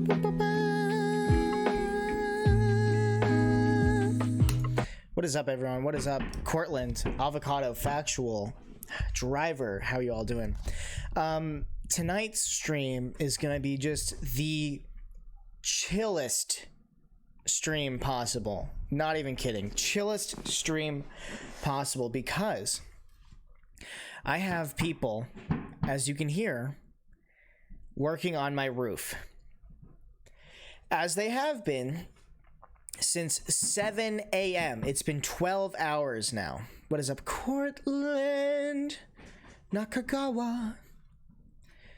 What is up, everyone? What is up? Cortland, Avocado, Factual, Driver, how you all doing? Tonight's stream is gonna be just the chillest stream possible. Not even kidding. Chillest stream possible, because I have people, as you can hear, working on my roof, as they have been since 7 a.m. It's been 12 hours now. What is up, Cortland, Nakagawa?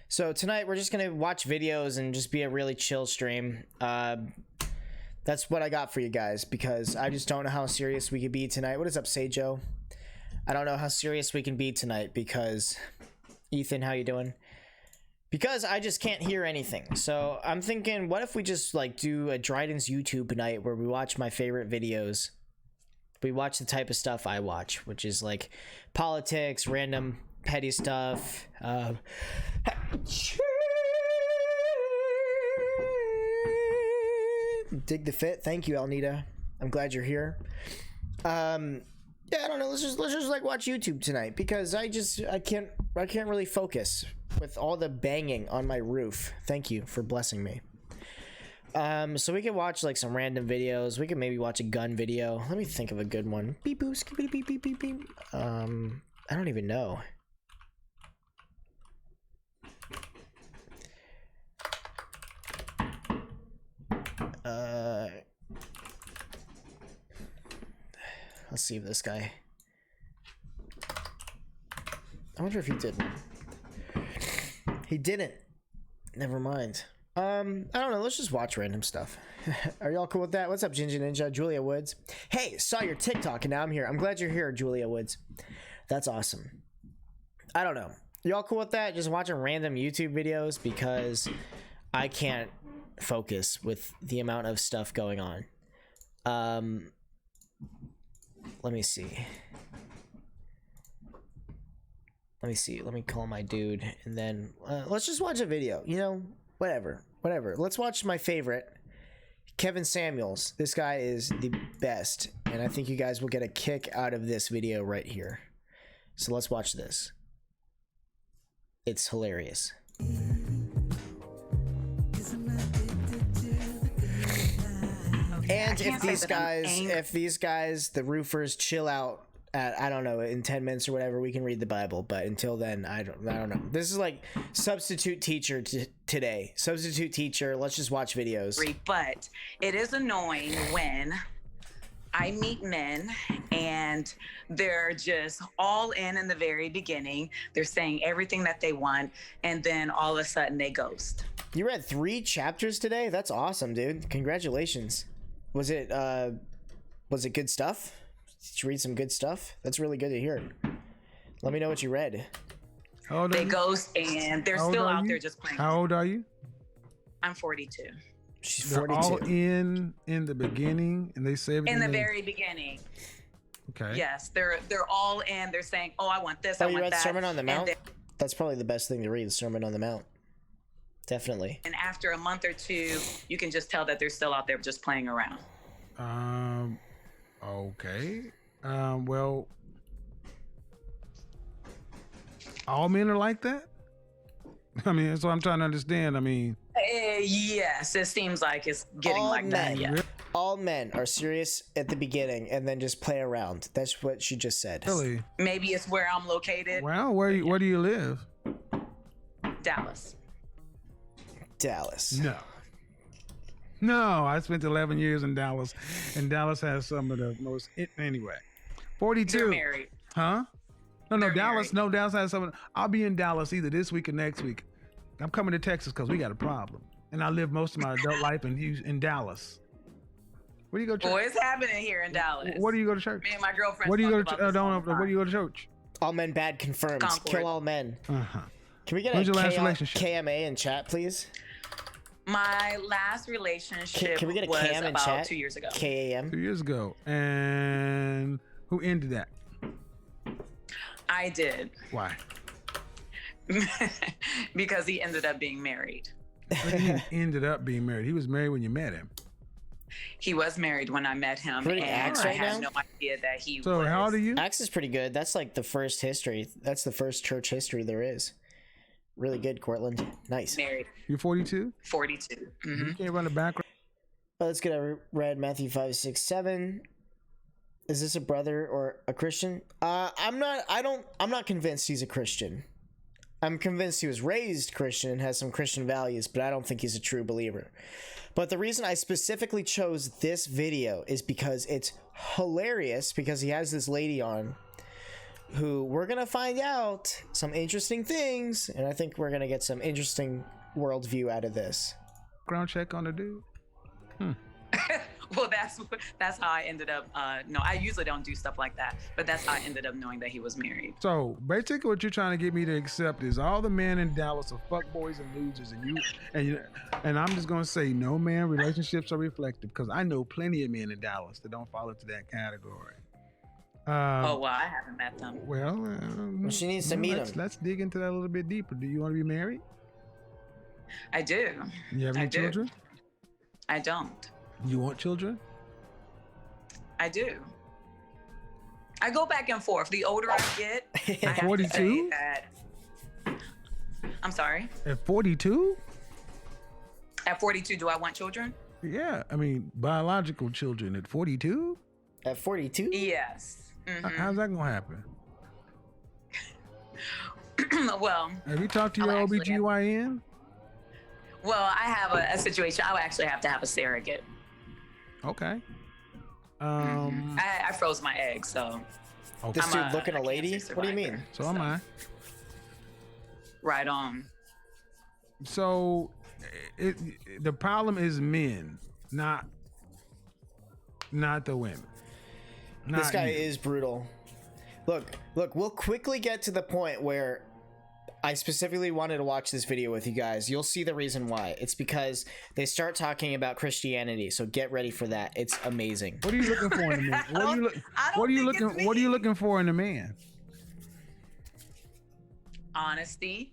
So tonight we're just gonna watch videos and just be a really chill stream. That's what I got for you guys, because I just don't know how serious we could be tonight. What is up, Seijo? I don't know how serious we can be tonight, because Ethan, how you doing? Because I just can't hear anything. So I'm thinking, what if we just like do a Dryden's YouTube night where we watch my favorite videos? We watch the type of stuff I watch, which is like politics, random petty stuff. Dig the fit. Thank you, Alnita. I'm glad you're here. Yeah, I don't know. Let's just like watch YouTube tonight, because I can't really focus with all the banging on my roof. Thank you for blessing me. So we can watch like some random videos. We can maybe watch a gun video. Let me think of a good one. Beep boop, skippity beep beep beep beep. I don't even know. Let's see if this guy. I wonder if he did one. He didn't. Never mind. I don't know. Let's just watch random stuff. Are y'all cool with that? What's up, Ginger Ninja? Julia Woods. Hey, saw your TikTok and now I'm here. I'm glad you're here, Julia Woods. That's awesome. I don't know. Y'all cool with that? Just watching random YouTube videos, because I can't focus with the amount of stuff going on. Let me see. Let me call my dude, and then let's just watch a video. You know, whatever. Let's watch my favorite, Kevin Samuels. This guy is the best, and I think you guys will get a kick out of this video right here. So let's watch this. It's hilarious. And if these guys, the roofers, chill out at, I don't know, in 10 minutes or whatever, we can read the Bible. But until then, I don't know. This is like substitute teacher today. Substitute teacher. Let's just watch videos. But it is annoying when I meet men and they're just all in the very beginning. They're saying everything that they want, and then all of a sudden they ghost. You read 3 chapters today? That's awesome, dude. Congratulations. Was it good stuff? Did you read some good stuff? That's really good to hear. Let me know what you read. They ghost, and they're still out there just playing. How old are you? I'm 42. She's 42. They're all in the beginning, and they say everything In the very beginning. Okay. Yes, they're all in. They're saying, "Oh, I want this. I you want read that." Sermon on the Mount? That's probably the best thing to read. Sermon on the Mount. Definitely. And after a month or two, you can just tell that they're still out there just playing around. Okay. Well, all men are like that? I mean, that's what I'm trying to understand. I mean, yes, it seems like it's getting all like men, that. Yeah. All men are serious at the beginning and then just play around. That's what she just said. Really? Maybe it's where I'm located. Well, where do you live? Dallas. No, I spent 11 years in Dallas, and Dallas has some of the most. Anyway, 42. They're married. Huh? No, They're Dallas. married. No, Dallas has some. I'll be in Dallas either this week or next week. I'm coming to Texas because we got a problem, and I live most of my adult life in Dallas. Where do you go to church? Boy, it's happening here in Dallas. Where do you go to church? Me and my girlfriend. Where do you go talk to? about this all the Where do you time. go to church? All men bad confirmed. Concord. Kill all men. Uh-huh. Can we get When's a your last relationship? KMA in chat, please? My last relationship Can we get a was cam in about chat? 2 years ago. KAM. 2 years ago. And who ended that? I did. Why? Because he ended up being married. What do you mean ended up being married? He was married when you met him. He was married when I met him, Pretty and axe I right had now? no idea that he So was. how old are you? Acts is pretty good. That's like the first history. That's the first church history there is. Really good, Cortland. Nice. Married, You're 42? 42. You hmm can't run the background. Let's get a read Matthew 5, 6, 7. Is this a brother or a Christian? I'm not convinced he's a Christian. I'm convinced he was raised Christian and has some Christian values, but I don't think he's a true believer. But the reason I specifically chose this video is because it's hilarious, because he has this lady on who we're going to find out some interesting things, and I think we're going to get some interesting worldview out of this. Background check on the dude. Well, that's how I ended up. No, I usually don't do stuff like that, but that's how I ended up knowing that he was married. So basically, what you're trying to get me to accept is all the men in Dallas are fuckboys and losers, and I'm just gonna say no, man. Relationships are reflective, because I know plenty of men in Dallas that don't fall into that category. Oh, well, I haven't met them. Well, she needs to meet him. Let's dig into that a little bit deeper. Do you want to be married? I do. You have any children? I don't. You want children? I do. I go back and forth. The older I get, I have 42? to say that. I'm sorry. At 42? At 42, do I want children? Yeah, I mean biological children at 42. At 42? Yes. How's that gonna happen? Well, Have you talked to your I'll actually OBGYN? well, I have a situation. I would actually have to have a surrogate. Okay. I froze my egg, so Okay. This I'm dude looking a lady? cancer What do you survivor. mean? So am I. Right on. So, the problem is men, not the women. This Not guy you. is brutal. Look, we'll quickly get to the point where I specifically wanted to watch this video with you guys. You'll see the reason why. It's because they start talking about Christianity, so get ready for that. It's amazing. What are you looking for in a man? I don't think it's What are you me. looking for in a man? Honesty.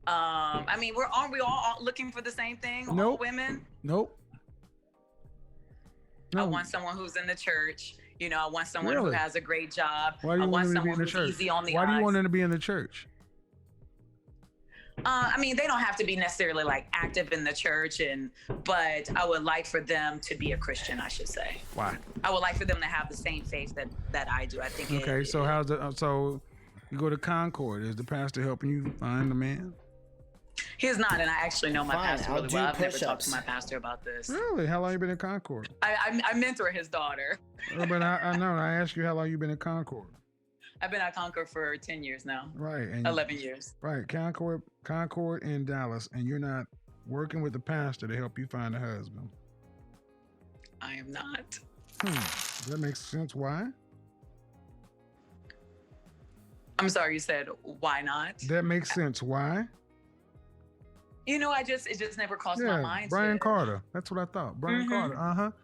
I mean, aren't we all looking for the same thing? All Nope. women. Nope. I No. want someone who's in the church. You know, I want someone who Really? has a great job. Why do I you want want him to be someone in the who's church? easy on the Why do you eyes. want him to be in the church? I mean, they don't have to be necessarily like active in the church, but I would like for them to be a Christian, I should say. Why? I would like for them to have the same faith that I do. I think. Okay, so how's the so you go to Concord? Is the pastor helping you find the man? He's not, and I actually know my Fine, pastor I'll really do well. I've never talked push-ups. to my pastor about this. Really? How long you been in Concord? I mentor his daughter. Oh, but I know. I asked you how long you been in Concord. I've been at Concord for 10 years now. Right. And 11 years. Right, Concord and Dallas, and you're not working with the pastor to help you find a husband. I am not. That makes sense. Why? I'm sorry, you said, why not? That makes sense. Why? You know, it just never crossed my mind. Brian Carter. That's what I thought. Brian Carter.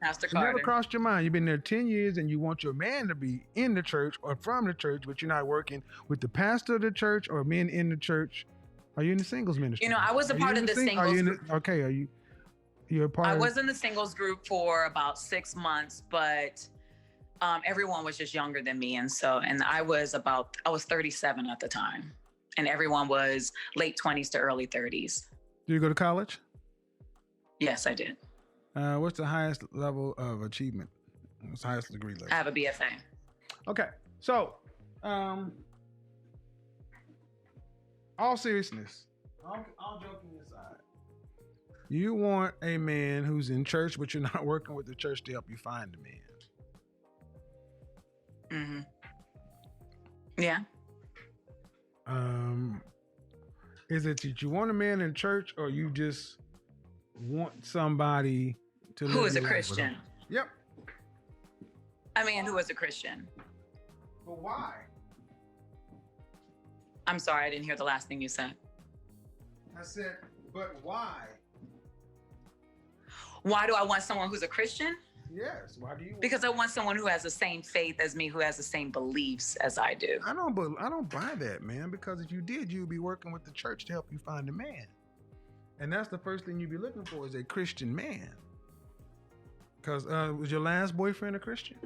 Pastor It never Carter. crossed your mind. You've been there 10 years and you want your man to be in the church or from the church, but you're not working with the pastor of the church or men in the church. Are you in the singles ministry? You know, I was a Are you part in of the Are singles you in group. Okay, you're a part I of was in the singles group for about 6 months, but everyone was just younger than me. And I was 37 at the time. And everyone was late 20s to early 30s. Do you go to college? Yes, I did. What's the highest level of achievement? What's the highest degree level? I have a BFA. Okay, so all seriousness, all joking aside, you want a man who's in church, but you're not working with the church to help you find a man. Yeah. Is it that you want a man in church, or you just want somebody to Who live is a your life with Christian? them? Yep. I mean, who is a Christian? But why? I'm sorry, I didn't hear the last thing you said. I said, but why? Why do I want someone who's a Christian? Yes. Why do you? Because I want someone who has the same faith as me, who has the same beliefs as I do. I don't buy that, man. Because if you did, you'd be working with the church to help you find a man. And that's the first thing you'd be looking for is a Christian man. Because was your last boyfriend a Christian?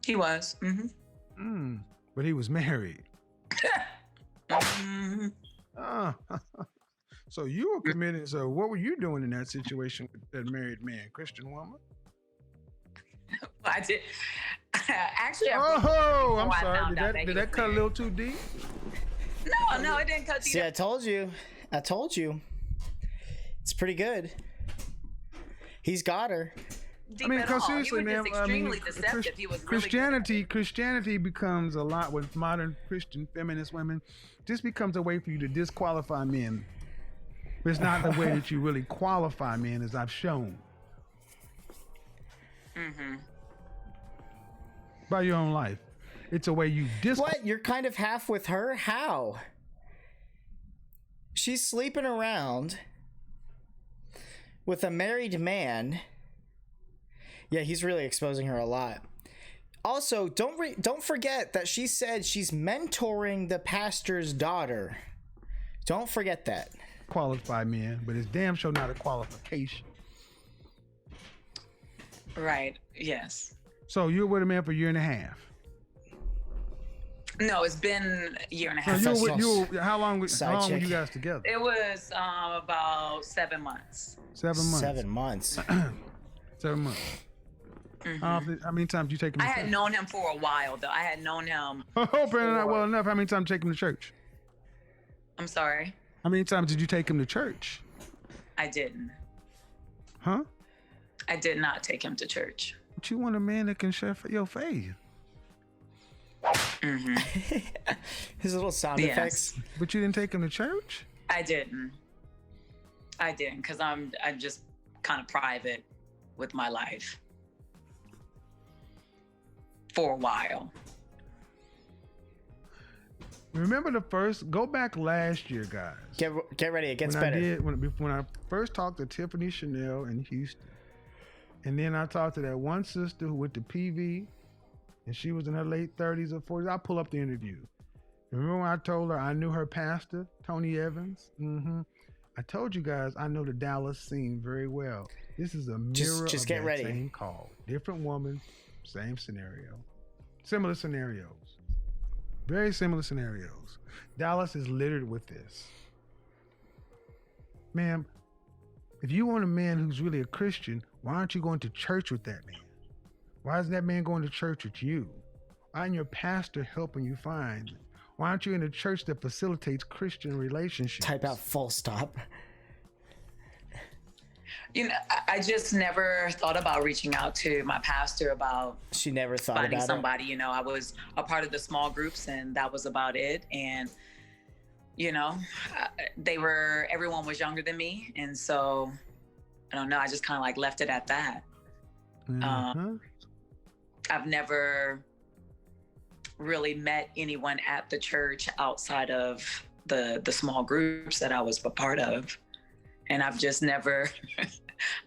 He was. Mm-hmm. But he was married. Mm-hmm. So you were committed. So what were you doing in that situation with that married man, Christian woman? I did. Actually, I'm sorry. Did that cut a little too deep? No, it didn't cut deep. See, I told you. It's pretty good. He's got her. I mean, because seriously, man, extremely deceptive. He was Christianity becomes a lot with modern Christian feminist women. Just becomes a way for you to disqualify men. But it's not the way that you really qualify men, as I've shown. Mm-hmm. By your own life, it's a way you What? You're kind of half with her? How? She's sleeping around with a married man. Yeah, he's really exposing her a lot. Also, don't forget that she said she's mentoring the pastor's daughter. Don't forget that. Qualify men, but it's damn sure not a qualification. Right. Yes. So you were with a man for a year and a half. No, it's been a year and a half. So how long were you guys together? It was about 7 months. 7 months. 7 months. 7 months. Mm-hmm. How many times did you take him? I had known him for a while, though. I had known him. Apparently not well enough. How many times did you take him to church? I'm sorry. How many times did you take him to church? I didn't. Huh? I did not take him to church. But you want a man that can share your faith. Mm-hmm. His little sound effects. But you didn't take him to church? I didn't because I'm just kind of private with my life for a while. Remember go back last year, guys. Get ready, it gets better. When I first talked to Tiffany Chanel in Houston, and then I talked to that one sister who went to PV, and she was in her late 30s or 40s. I'll pull up the interview. Remember when I told her I knew her pastor, Tony Evans? Mm-hmm. I told you guys I know the Dallas scene very well. This is a mirror just of get that ready. Same call. Different woman, same scenario. Similar scenarios. Very similar scenarios. Dallas is littered with this. Ma'am, if you want a man who's really a Christian, why aren't you going to church with that man? Why isn't that man going to church with you? Why isn't your pastor helping you find? Why aren't you in a church that facilitates Christian relationships? Type out full stop. You know, I just never thought about reaching out to my pastor about She never thought finding about somebody. You know, I was a part of the small groups and that was about it. And, you know, everyone was younger than me. And so, I don't know, I just kind of like left it at that. Mm-hmm. I've never really met anyone at the church outside of the small groups that I was a part of. And I've just never,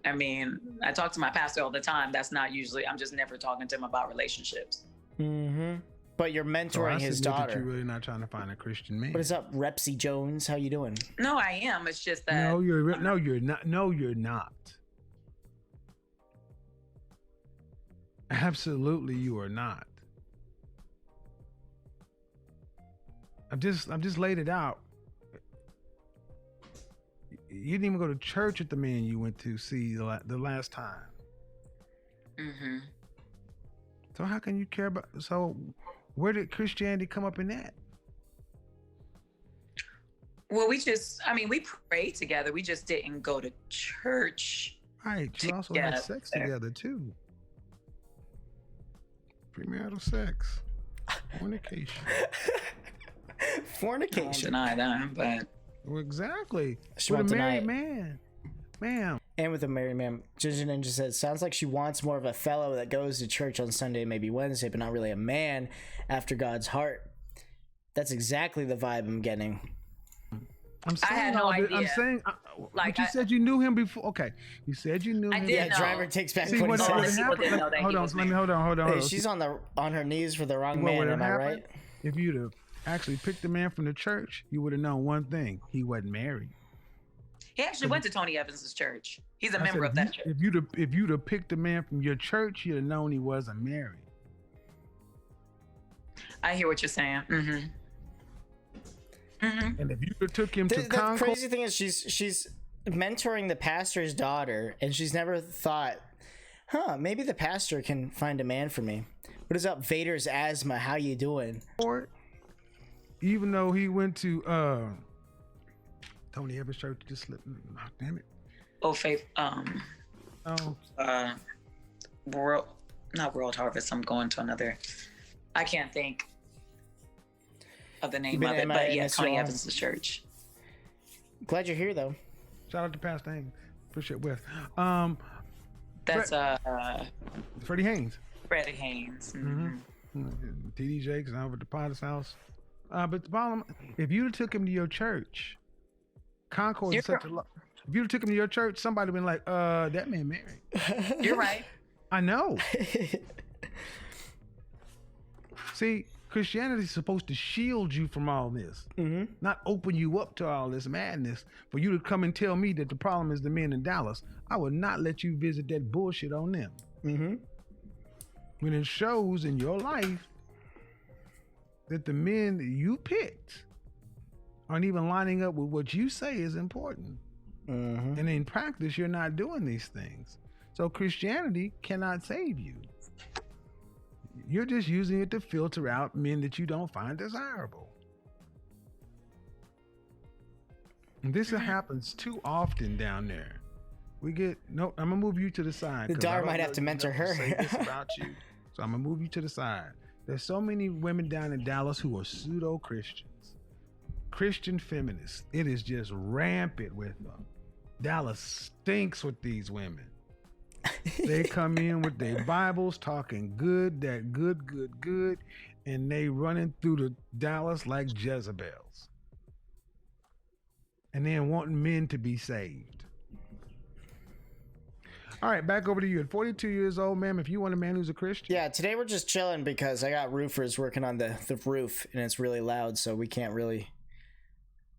I mean, I talk to my pastor all the time. That's not usually, I'm just never talking to him about relationships. Mm-hmm. But you're mentoring his daughter. That you're really not trying to find a Christian man. What is up, Repsy Jones? How you doing? No, I am. It's just that. No, you're not. No, you're not. Absolutely, you are not. I've just laid it out. You didn't even go to church with the man you went to see the last time. Mm-hmm. So how can you care about? So where did Christianity come up in that? Well, we prayed together. We just didn't go to church. Right. You also had sex together too. Premarital sex. Fornication. Fornication. I don't deny that, but. Well, exactly. She with won't a deny married it. man. Ma'am. And with a married man. Ginger Ninja says, sounds like she wants more of a fellow that goes to church on Sunday, maybe Wednesday, but not really a man after God's heart. That's exactly the vibe I'm getting. I'm saying I had no idea. I'm saying, Like, but you said you knew him before. Okay, you said you knew him. I did Yeah, know. Driver takes back See, what he what says. People didn't know that hold he on, was hold married. on. Hey, she's on her knees for the wrong What man, would am have I happened right? if you'd have actually picked the man from the church? You would have known one thing: he wasn't married. He actually went to Tony Evans's church. He's a I member said, of that church. if you'd have picked a man from your church, you'd have known he wasn't married. I hear what you're saying. Mm-hmm. Mm-hmm. And if you took him to The Concord, crazy thing is she's mentoring the pastor's daughter, and she's never thought, maybe the pastor can find a man for me. What is up, Vader's asthma? How you doing? even though he went to Tony Evans' church, just slipped. Oh, damn it. Oh, Faith. Oh, Not World Harvest. I'm going to another. I can't think of the name of it, but yeah, Tony Evans' church. Glad you're here, though. Shout out to Pastor Haynes. Appreciate Wes. That's Freddie Haynes. Freddie Haynes. Mm-hmm. TD Jakes and over at the Potter's house. But the bottom, if you took him to your church, Concord is such a lot. If you took him to your church, somebody would been like, that man married. You're right. I know. See, Christianity is supposed to shield you from all this, not open you up to all this madness. For you to come and tell me that the problem is the men in Dallas, I would not let you visit that bullshit on them. When it shows in your life that the men that you picked aren't even lining up with what you say is important. And in practice, you're not doing these things. So Christianity cannot save you. You're just using it to filter out men that you don't find desirable. And this happens too often down there. I'm gonna move you to the side. The daughter might have to mentor her. Say this about you. So I'm gonna move you to the side. There's so many women down in Dallas who are pseudo-Christians, Christian feminists. It is just rampant with them. Dallas stinks with these women. They come in with their Bibles, talking good, and they running through the Dallas like Jezebels. And then wanting men to be saved. All right, back over to you. At 42 years old, ma'am, if you want a man who's a Christian. Yeah, today we're just chilling because I got roofers working on the roof, and it's really loud, so we can't really...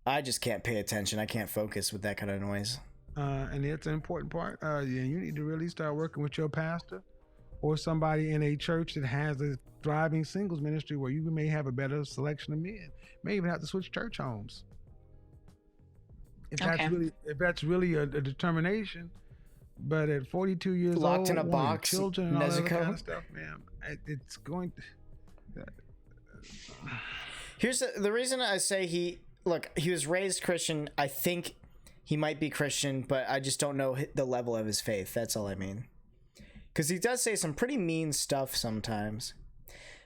I just can't pay attention. I can't focus with that kind of noise. And it's an important part. You need to really start working with your pastor or somebody in a church that has a thriving singles ministry where you may have a better selection of men. May even have to switch church homes. If that's really a determination. But at 42 years locked old, in a box, children and all that kind of stuff, man, it's going to... Here's the reason I say he was raised Christian. I think he might be Christian, but I just don't know the level of his faith. That's all I mean. Because he does say some pretty mean stuff sometimes.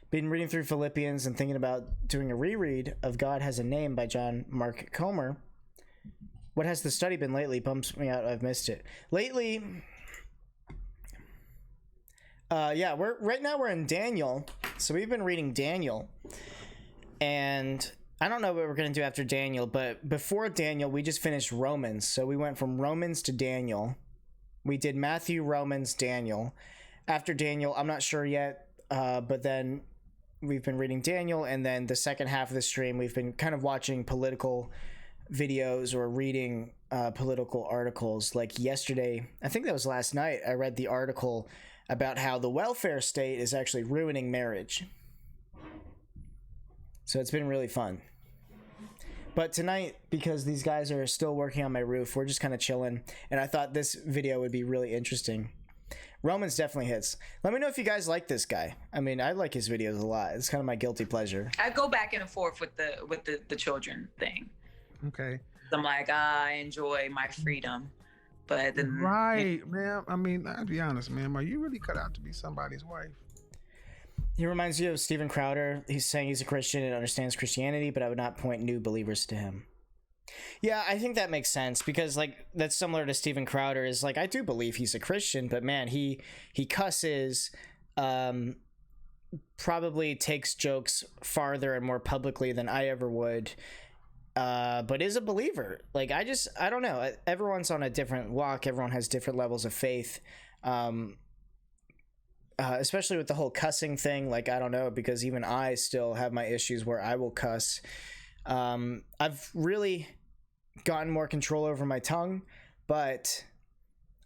Been reading through Philippians and thinking about doing a reread of God Has a Name by John Mark Comer. What has the study been lately? Bumps me out. I've missed it. Lately, right now we're in Daniel. So we've been reading Daniel. And I don't know what we're going to do after Daniel, but before Daniel, we just finished Romans. So we went from Romans to Daniel. We did Matthew, Romans, Daniel. After Daniel, I'm not sure yet, but then we've been reading Daniel, and then the second half of the stream, we've been kind of watching political videos or reading political articles. Like yesterday, I think that was last night, I read the article about how the welfare state is actually ruining marriage. So it's been really fun. But tonight, because these guys are still working on my roof, we're just kind of chilling. And I thought this video would be really interesting. Romans definitely hits. Let me know if you guys like this guy. I mean, I like his videos a lot. It's kind of my guilty pleasure. I go back and forth with the children thing. Okay. I'm like, I enjoy my freedom. But then, right, ma'am. I mean, I'll be honest, ma'am. Are you really cut out to be somebody's wife? He reminds you of Steven Crowder. He's saying he's a Christian and understands Christianity, but I would not point new believers to him. Yeah, I think that makes sense because, like, that's similar to Steven Crowder. Is like, I do believe he's a Christian, but man, he cusses, probably takes jokes farther and more publicly than I ever would, but is a believer. Like, I don't know. Everyone's on a different walk. Everyone has different levels of faith. Especially with the whole cussing thing, like, I don't know, because even I still have my issues where I will cuss. I've really gotten more control over my tongue, but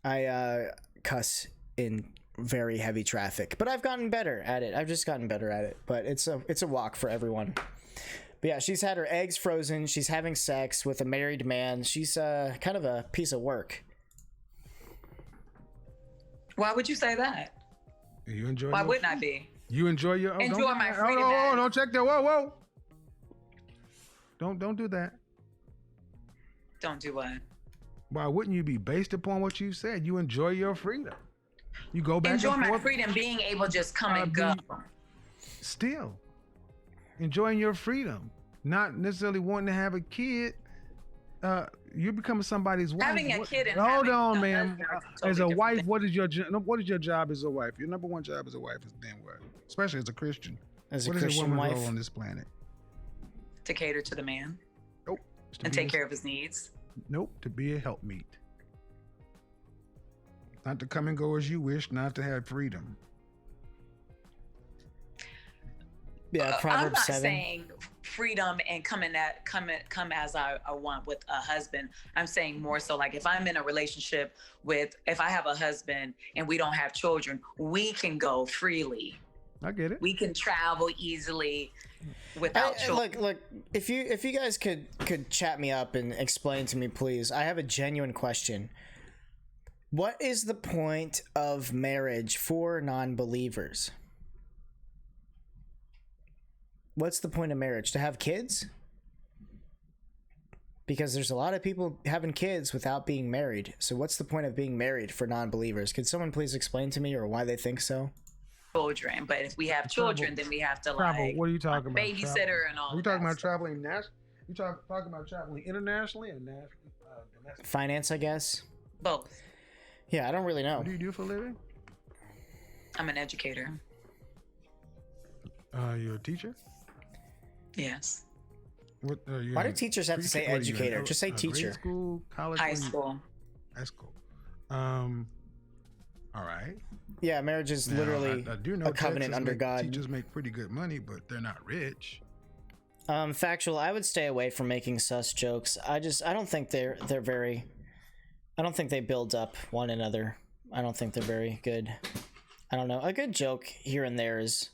I cuss in very heavy traffic. But I've gotten better at it. I've just gotten better at it. But it's a walk for everyone. But yeah, she's had her eggs frozen. She's having sex with a married man. She's kind of a piece of work. Why would you say that? You enjoy. Why wouldn't I be? You enjoy your. Enjoy my freedom. Oh, don't check that. Whoa. Don't do that. Don't do what? Why wouldn't you be based upon what you said? You enjoy your freedom. You go back. Enjoy and my forth. freedom, being able to just come and go. Still enjoying your freedom, not necessarily wanting to have a kid. You're becoming somebody's wife. Having a kid and hold having on, a ma'am. husband are As totally a different wife, things. what is your job as a wife? Your number one job as a wife is then what? Especially as a Christian. As a What is Christian a woman's wife, role on this planet? To cater to the man Nope. It's to and be take his- care of his needs. Nope. To be a helpmeet. Not to come and go as you wish. Not to have freedom. yeah, I'm Proverbs not 7. saying freedom and come as I want with a husband. I'm saying more so like if I'm in a relationship if I have a husband and we don't have children, we can go freely. I get it. We can travel easily without children. Look, if you guys could chat me up and explain to me, please. I have a genuine question. What is the point of marriage for non-believers? What's the point of marriage? To have kids? Because there's a lot of people having kids without being married. So what's the point of being married for non-believers? Could someone please explain to me or why they think so? Children, but if we have children, then we have to Travel. like What are you talking about? babysitter Travel. and all. Are you of talking that about stuff. traveling nationally? You talking about traveling internationally or domestic? Finance, I guess. Both. Yeah, I don't really know. What do you do for a living? I'm an educator. You're a teacher. Yes. What, you Why in do teachers have to say what are you in? educator? Just say Grade teacher. school, college, High what are you- school. High school. All right. Yeah, marriage is Now, literally I do know a covenant Texas under God. Teachers make pretty good money, but they're not rich. Factual. I would stay away from making sus jokes. I don't think they're very. I don't think they build up one another. I don't think they're very good. I don't know. A good joke here and there is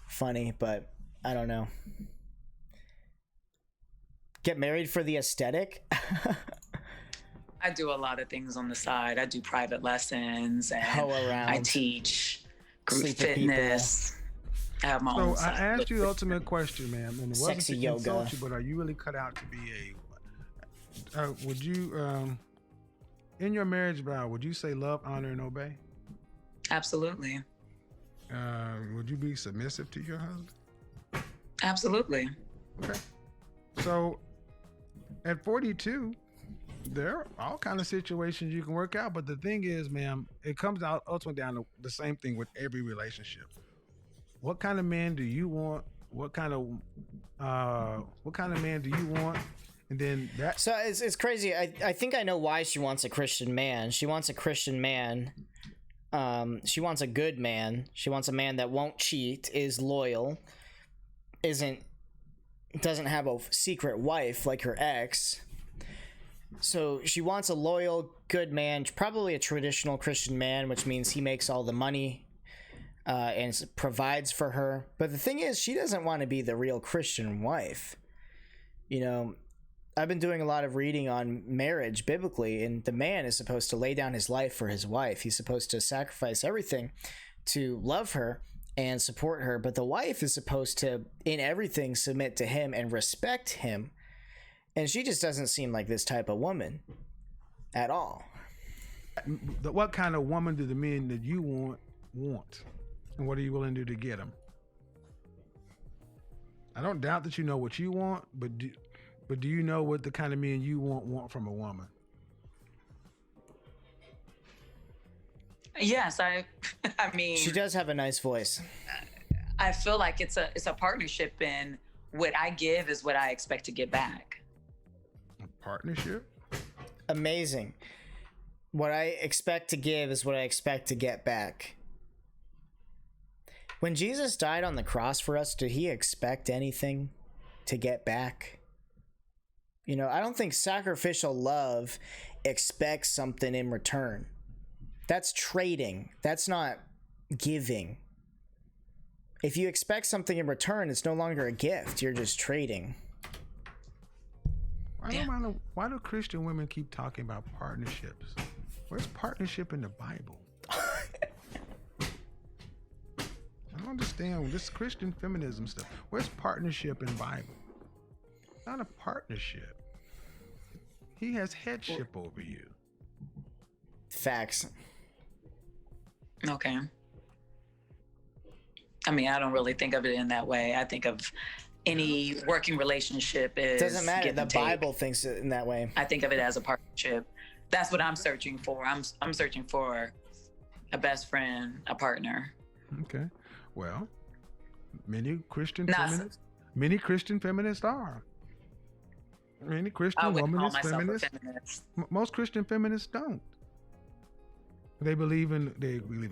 funny, but I don't know. Get married for the aesthetic? I do a lot of things on the side. I do private lessons and Hoe around. I teach group Sleep with fitness. I have my So own I side. asked you the ultimate question, ma'am, and it wasn't Sexy to yoga. insult you, but are you really cut out to be a? Would you, in your marriage vow, would you say love, honor, and obey? Absolutely. Would you be submissive to your husband? Absolutely. Okay. So, at 42, there are all kind of situations you can work out, but the thing is, ma'am, it comes out ultimately down to the same thing with every relationship. What kind of man do you want? What kind of man do you want? And then that. So it's crazy. I think I know why she wants a Christian man. She wants a Christian man. She wants a good man. She wants a man that won't cheat, is loyal, doesn't have a secret wife like her ex. So she wants a loyal, good man, probably a traditional Christian man, which means he makes all the money and provides for her. But the thing is, she doesn't want to be the real Christian wife. You know, I've been doing a lot of reading on marriage biblically, and the man is supposed to lay down his life for his wife. He's supposed to sacrifice everything to love her and support her, but the wife is supposed to, in everything, submit to him and respect him. And she just doesn't seem like this type of woman at all. What kind of woman do the men that you want? And what are you willing to do to get them? I don't doubt that you know what you want, but do you know what the kind of men you want from a woman? Yes, I mean, She does have a nice voice. I feel like it's a partnership, and what I give is what I expect to get back. A partnership? Amazing. What I expect to give is what I expect to get back. When Jesus died on the cross for us, did he expect anything to get back? You know, I don't think sacrificial love expects something in return. That's trading. That's not giving. If you expect something in return, it's no longer a gift. You're just trading. Why do Christian women keep talking about partnerships? Where's partnership in the Bible? I don't understand this Christian feminism stuff. Where's partnership in Bible? Not a partnership. He has headship over you. Facts. Okay. I mean, I don't really think of it in that way. I think of any working relationship is Doesn't matter. give The and take. Bible thinks it in that way. I think of it as a partnership. That's what I'm searching for. I'm searching for a best friend, a partner. Okay. Well, many Christian Not- feminists are. Many I Christian wouldn't women call is myself feminists. a feminist. Most Christian feminists don't. They believe in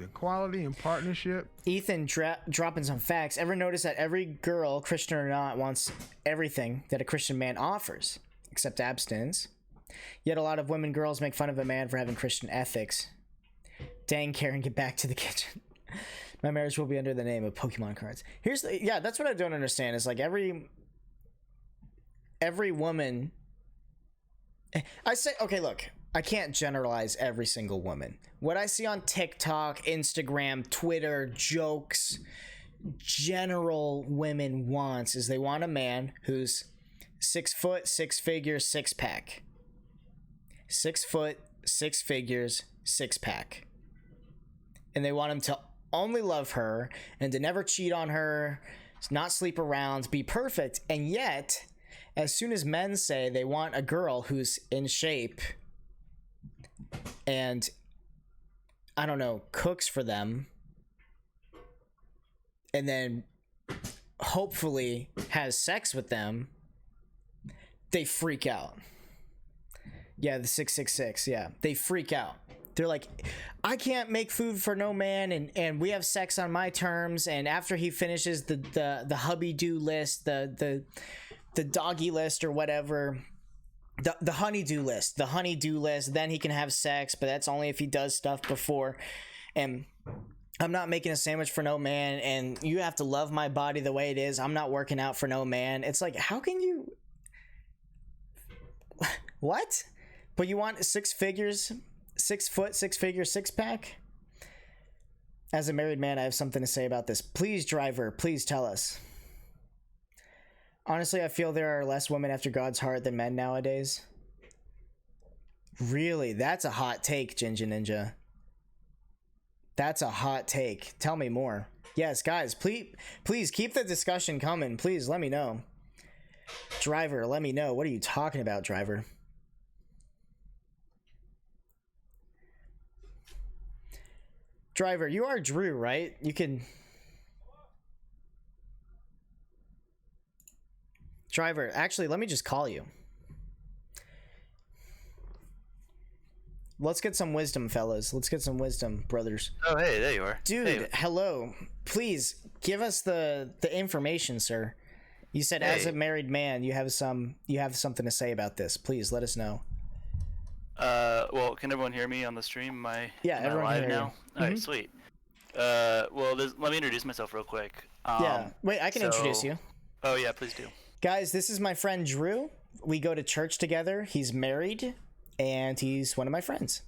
equality and partnership. Ethan dropping some facts. Ever notice that every girl, Christian or not, wants everything that a Christian man offers, except abstinence? Yet a lot of women girls make fun of a man for having Christian ethics. Dang, Karen, get back to the kitchen. My marriage will be under the name of Pokemon cards. That's what I don't understand. Is like every woman. I say, okay, look, I can't generalize every single woman. What I see on TikTok, Instagram, Twitter, jokes, general women wants is they want a man who's 6 foot, 6 figures, 6-pack. 6 foot, 6 figures, 6-pack. And they want him to only love her and to never cheat on her, not sleep around, be perfect. And yet, as soon as men say they want a girl who's in shape and, I don't know, cooks for them, and then hopefully has sex with them, they freak out. Yeah, the 666, yeah. They freak out. They're like, I can't make food for no man, and we have sex on my terms, and after he finishes the hubby-do list, the doggy list or whatever, the honey-do list, then he can have sex, but that's only if he does stuff before. And I'm not making a sandwich for no man, and you have to love my body the way it is. I'm not working out for no man. It's like, how can you... What? But you want 6 figures, 6 foot, 6 figures, 6-pack? As a married man, I have something to say about this. Please, driver, please tell us. Honestly, I feel there are less women after God's heart than men nowadays. Really? That's a hot take, Ginger Ninja. That's a hot take. Tell me more. Yes, guys, please keep the discussion coming. Please let me know. Driver, let me know. What are you talking about, driver? Driver, you are Drew, right? You can... Driver, actually, let me just call you. Let's get some wisdom, fellas. Let's get some wisdom, brothers. Oh, hey, there you are. Dude, Hey. hello. Please, give us the information, sir. You said as Hey. a married man, you have something to say about this. Please, let us know. Well, can everyone hear me on the stream? Yeah, am I everyone can live hear now? you. All right, Mhm. sweet. Let me introduce myself real quick. Yeah. Wait, I can introduce you. Oh, yeah, please do. Guys, this is my friend Drew. We go to church together. He's married, and he's one of my friends.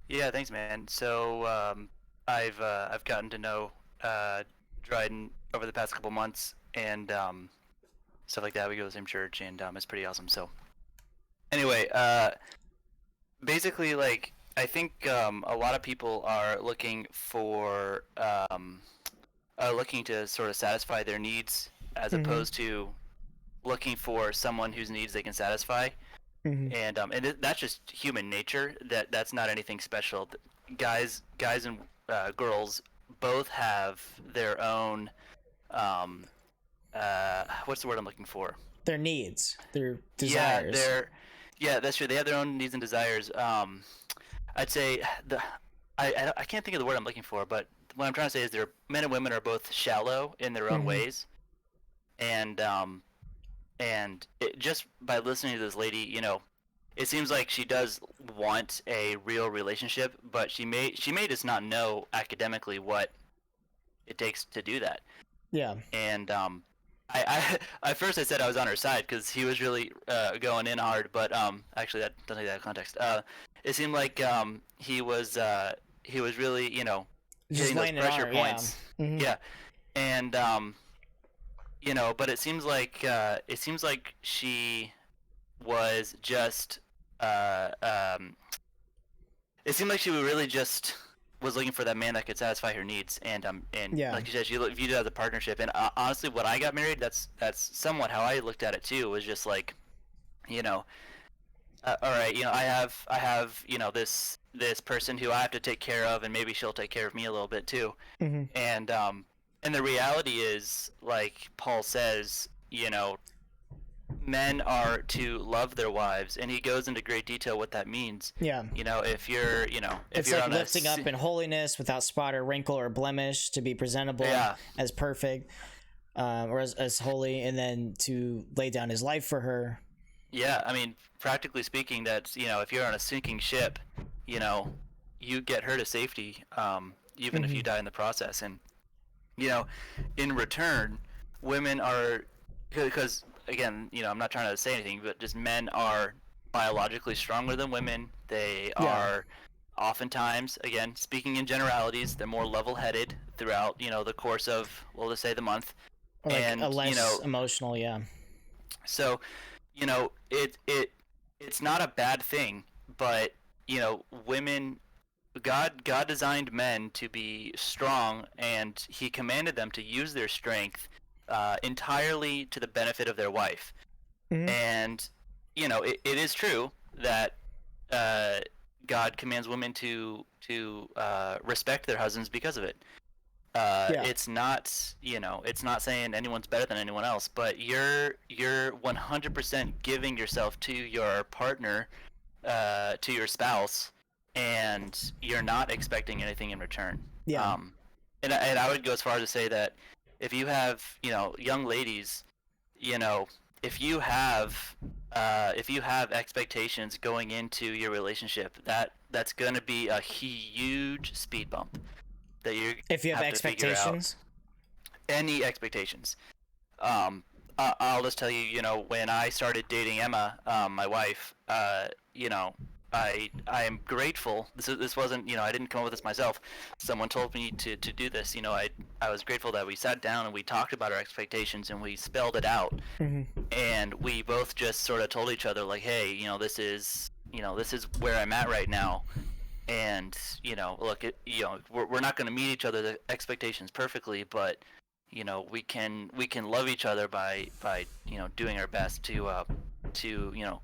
Yeah, thanks, man. So, I've gotten to know Dryden over the past couple months, and stuff like that. We go to the same church, and it's pretty awesome. So, anyway, basically, like, I think a lot of people are looking to sort of satisfy their needs as opposed to looking for someone whose needs they can satisfy. And that's just human nature. That's not anything special. Guys and girls both have their own what's the word I'm looking for? Their needs, their desires. Yeah, that's true. They have their own needs and desires. I'd say I can't think of the word I'm looking for, but what I'm trying to say is men and women are both shallow in their own ways, and And just by listening to this lady, you know, it seems like she does want a real relationship, but she may just not know academically what it takes to do that. Yeah. And I at first I said I was on her side because he was really going in hard, but actually that doesn't take that context. It seemed like he was really, you know, Just hitting those laying it pressure on her, points. yeah. Mhm. Yeah, and you know, but it seems like she was just it seemed like she really just was looking for that man that could satisfy her needs, and Yeah. like you said, she viewed it as a partnership. And honestly, when I got married, that's somewhat how I looked at it too. It was just like, you know, all right, you know, I have you know, this person who I have to take care of, and maybe she'll take care of me a little bit too. Mm-hmm. And the reality is, like Paul says, you know, men are to love their wives, and he goes into great detail what that means. Yeah. You know, if you're, you know, if It's you're like on lifting up in holiness without spot or wrinkle or blemish, to be presentable as perfect, or as holy, and then to lay down his life for her. Yeah, I mean, practically speaking, that's, you know, if you're on a sinking ship, you know, you get her to safety, even if you die in the process. And, you know, in return, women are, because again, you know, I'm not trying to say anything, but just men are biologically stronger than women. They are oftentimes, again, speaking in generalities, they're more level-headed throughout, you know, the course of, well, let's say the month. Or like And, a less you know, emotional, yeah. So, you know, it's not a bad thing, but, you know, women, God designed men to be strong, and he commanded them to use their strength entirely to the benefit of their wife. Mhm. And, you know, it is true that God commands women to respect their husbands because of it. It's not, you know, it's not saying anyone's better than anyone else, but you're 100% giving yourself to your partner, to your spouse, and you're not expecting anything in return. Yeah. And I would go as far as to say that if you have, you know, young ladies, you know, if you have expectations going into your relationship, that's going to be a huge speed bump that you If you have to figure out. expectations. Any expectations. I'll just tell you, you know, when I started dating Emma, my wife, you know, I am grateful. This wasn't, you know, I didn't come up with this myself. Someone told me to do this. You know, I was grateful that we sat down and we talked about our expectations and we spelled it out. Mm-hmm. And we both just sort of told each other, like, hey, you know, this is where I'm at right now. And, you know, look, you know, we're not going to meet each other's expectations perfectly, but, you know, we can love each other by you know, doing our best to you know,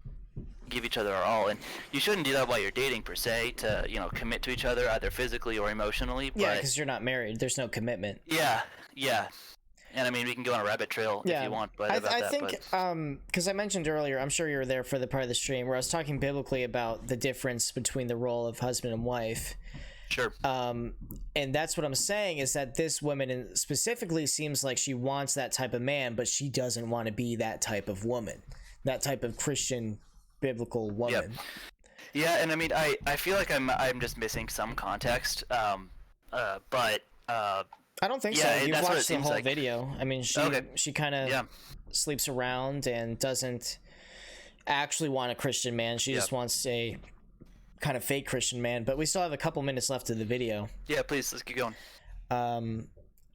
give each other our all. And you shouldn't do that while you're dating per se, to, you know, commit to each other either physically or emotionally. But, Yeah, because you're not married. There's no commitment. Yeah. And I mean, we can go on a rabbit trail if you want, but I think because I mentioned earlier, I'm sure you were there for the part of the stream where I was talking biblically about the difference between the role of husband and wife. Sure. And that's what I'm saying, is that this woman specifically seems like she wants that type of man, but she doesn't want to be that type of woman, that type of Christian biblical woman. Yeah, and I mean, I feel like I'm just missing some context, but I don't think so. You've watched the whole video. I mean, she kind of sleeps around and doesn't actually want a Christian man. She just wants a kind of fake Christian man. But we still have a couple minutes left of the video. Yeah, please, let's keep going. I'm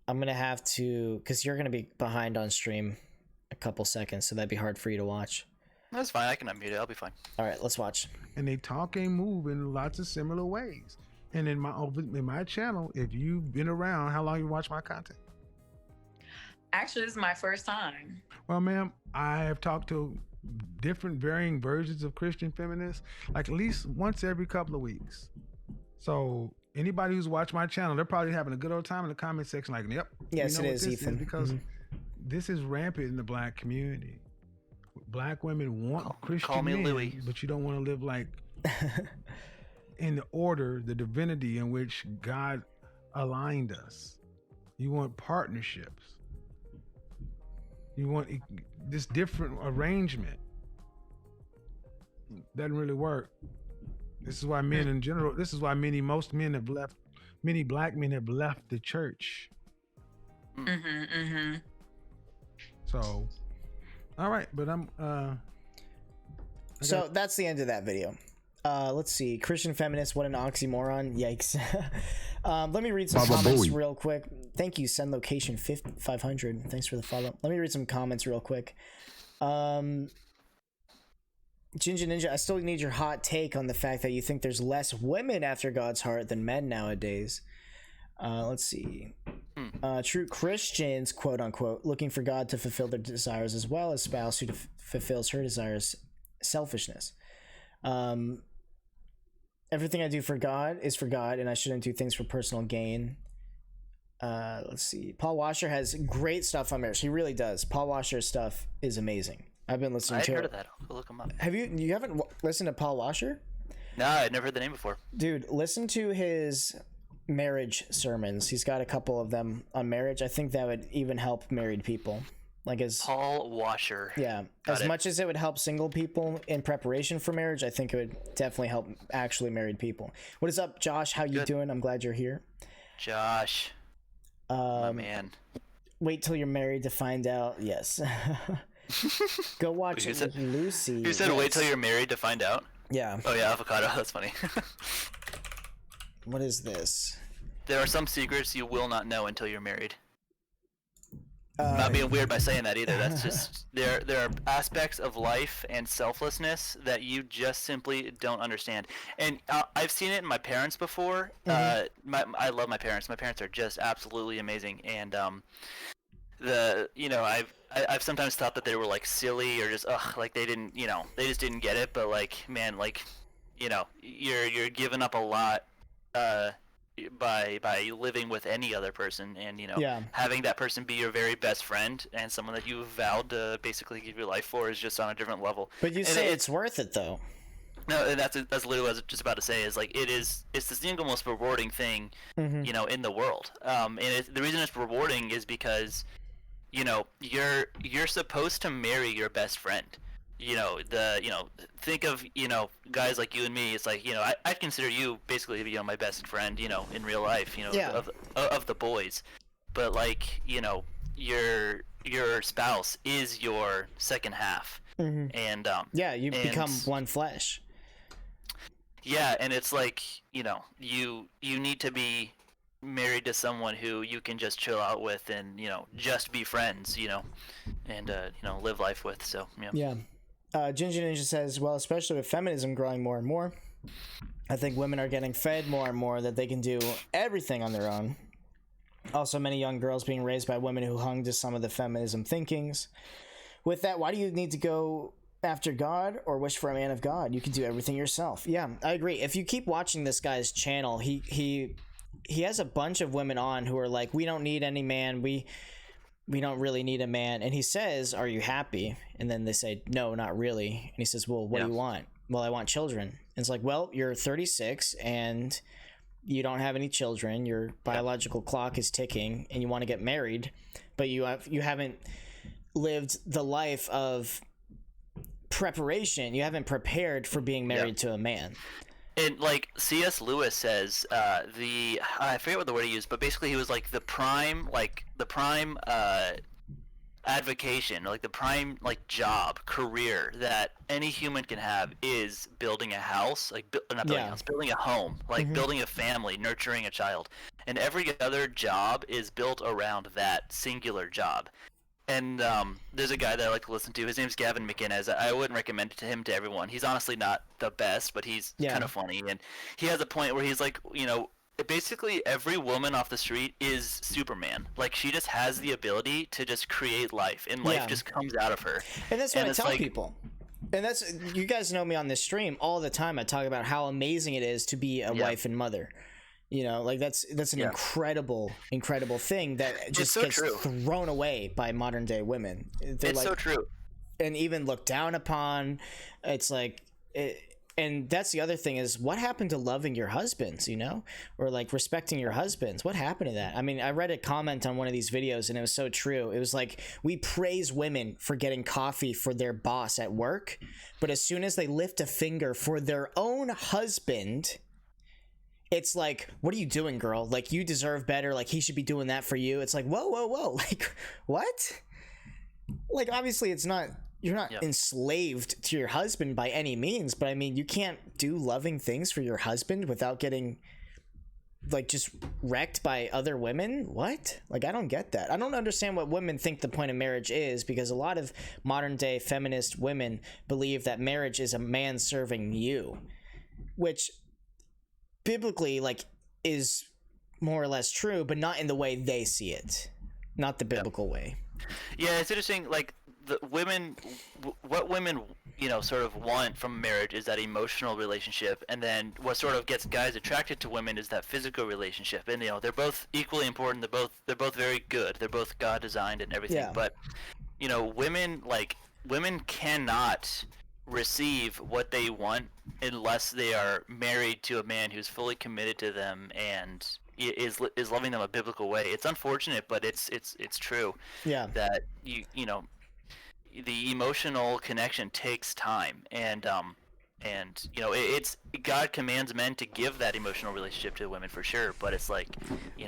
gonna have to, because you're gonna be behind on stream a couple seconds, so that'd be hard for you to watch. That's fine. I can unmute it. I'll be fine. All right, let's watch. And they talk and move in lots of similar ways. And in my channel, if you've been around, how long you watch my content? Actually, this is my first time. Well, ma'am, I have talked to different varying versions of Christian feminists, like at least once every couple of weeks. So anybody who's watched my channel, they're probably having a good old time in the comment section, like, yep. Yes, it is, Ethan. Because this is rampant in the black community. Black women want Christian men, Louis. But you don't want to live like in the order, the divinity in which God aligned us. You want partnerships. You want this different arrangement. Doesn't really work. This is why men in general. This is why most men have left. Many black men have left the church. So, all right, but so that's the end of that video. Let's see. Christian feminist, what an oxymoron. Yikes. Let me read some comments real quick. Thank you, send location 500. Thanks for the follow. Let me read some comments real quick. Ginger Ninja, I still need your hot take on the fact that you think there's less women after God's heart than men nowadays. Let's see. True Christians, quote unquote, looking for God to fulfill their desires as well as spouse who fulfills her desires. Selfishness. Everything I do for God is for God, and I shouldn't do things for personal gain. Let's see. Paul Washer has great stuff on marriage. He really does. Paul Washer's stuff is amazing. I've been listening to it. I heard of that. I'll look him up. You haven't listened to Paul Washer? No, I'd never heard the name before. Dude, listen to his marriage sermons. He's got a couple of them on marriage. I think that would even help married people. Like as Paul Washer. Yeah. As much as it would help single people in preparation for marriage, I think it would definitely help actually married people. What is up, Josh? How you doing? I'm glad you're here. Josh. My man. Wait till you're married to find out. Yes. Go watch it with Lucy. You said wait till you're married to find out? Yeah. Oh yeah, avocado. That's funny. What is this? There are some secrets you will not know until you're married. Not being weird by saying that either. That's just there are aspects of life and selflessness that you just simply don't understand. And I've seen it in my parents before. I love my parents. My parents are just absolutely amazing. And I've sometimes thought that they were like silly or just like they just didn't get it. But like, man, like, you're giving up a lot by living with any other person, and having that person be your very best friend and someone that you vowed to basically give your life for is just on a different level. But you say it's worth it though. No, and that's literally what I was just about to say. Is like it's the single most rewarding thing in the world. And the reason it's rewarding is because you're supposed to marry your best friend. Think of guys like you and me. It's like I consider you basically my best friend in real life, of the boys. But like your spouse is your second half. And you become one flesh. Yeah, and it's like you need to be married to someone who you can just chill out with and just be friends, and live life with. So yeah. Ginger Ninja says, well, especially with feminism growing more and more, I think women are getting fed more and more that they can do everything on their own. Also, many young girls being raised by women who hung to some of the feminism thinkings. With that, why do you need to go after God or wish for a man of God? You can do everything yourself. Yeah, I agree. If you keep watching this guy's channel, he has a bunch of women on who are like, we don't need any man. We don't really need a man. And he says, are you happy? And then they say, no, not really. And he says, well, what do you want? Well, I want children. And it's like, well, you're 36 and you don't have any children. Your biological clock is ticking and you want to get married, but you haven't lived the life of preparation. You haven't prepared for being married to a man. And like C.S. Lewis says, I forget what the word he used, but basically he was like the prime advocation, like the prime job, career that any human can have is building a house, building a home, building a family, nurturing a child, and every other job is built around that singular job. And there's a guy that I like to listen to. His name's Gavin McInnes. I wouldn't recommend him to everyone. He's honestly not the best, but he's kind of funny. And he has a point where he's like, basically every woman off the street is Superman. Like, she just has the ability to just create life, and life just comes out of her. And that's what I tell people. And that's, you guys know me on this stream all the time. I talk about how amazing it is to be a wife and mother. That's an incredible thing that just gets thrown away by modern day women. It's so true. And even looked down upon. It's like and that's the other thing is what happened to loving your husbands, or like respecting your husbands? What happened to that? I mean, I read a comment on one of these videos and it was so true. It was like, we praise women for getting coffee for their boss at work, but as soon as they lift a finger for their own husband, it's like, what are you doing, girl? Like, you deserve better. Like, he should be doing that for you. It's like, whoa. Like, what? Like, obviously it's not, you're not enslaved to your husband by any means, but I mean, you can't do loving things for your husband without getting like just wrecked by other women. What? Like, I don't get that. I don't understand what women think the point of marriage is, because a lot of modern day feminist women believe that marriage is a man serving you, which biblically like is more or less true, but not in the way they see it, not the biblical way. Yeah, it's interesting. Like, the women, what women, sort of want from marriage is that emotional relationship, and then what sort of gets guys attracted to women is that physical relationship. And they're both equally important. They're both very good. They're both God designed and everything. Yeah. But women cannot receive what they want unless they are married to a man who's fully committed to them and is loving them a biblical way. It's unfortunate, but it's true. Yeah. That the emotional connection takes time, and it's God commands men to give that emotional relationship to women for sure, but it's like,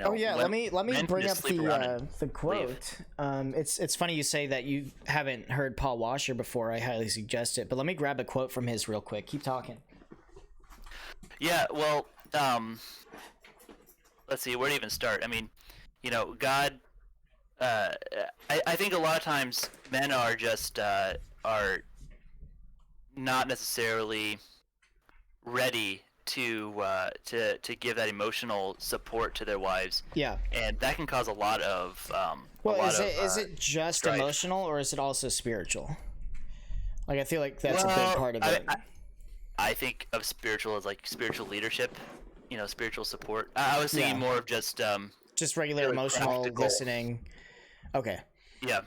oh yeah, let me bring up the quote. Leave. It's funny you say that you haven't heard Paul Washer before. I highly suggest it, but let me grab a quote from his real quick. Keep talking. Yeah, well, let's see, where to even start? I mean, God, I think a lot of times men are just are not necessarily ready to give that emotional support to their wives. Yeah, and that can cause a lot of is it just strife. Emotional, or is it also spiritual? Like, I feel like that's a big part of it. I think of spiritual as like spiritual leadership, spiritual support. I was thinking more of just regular really emotional practical listening. Okay. Yeah.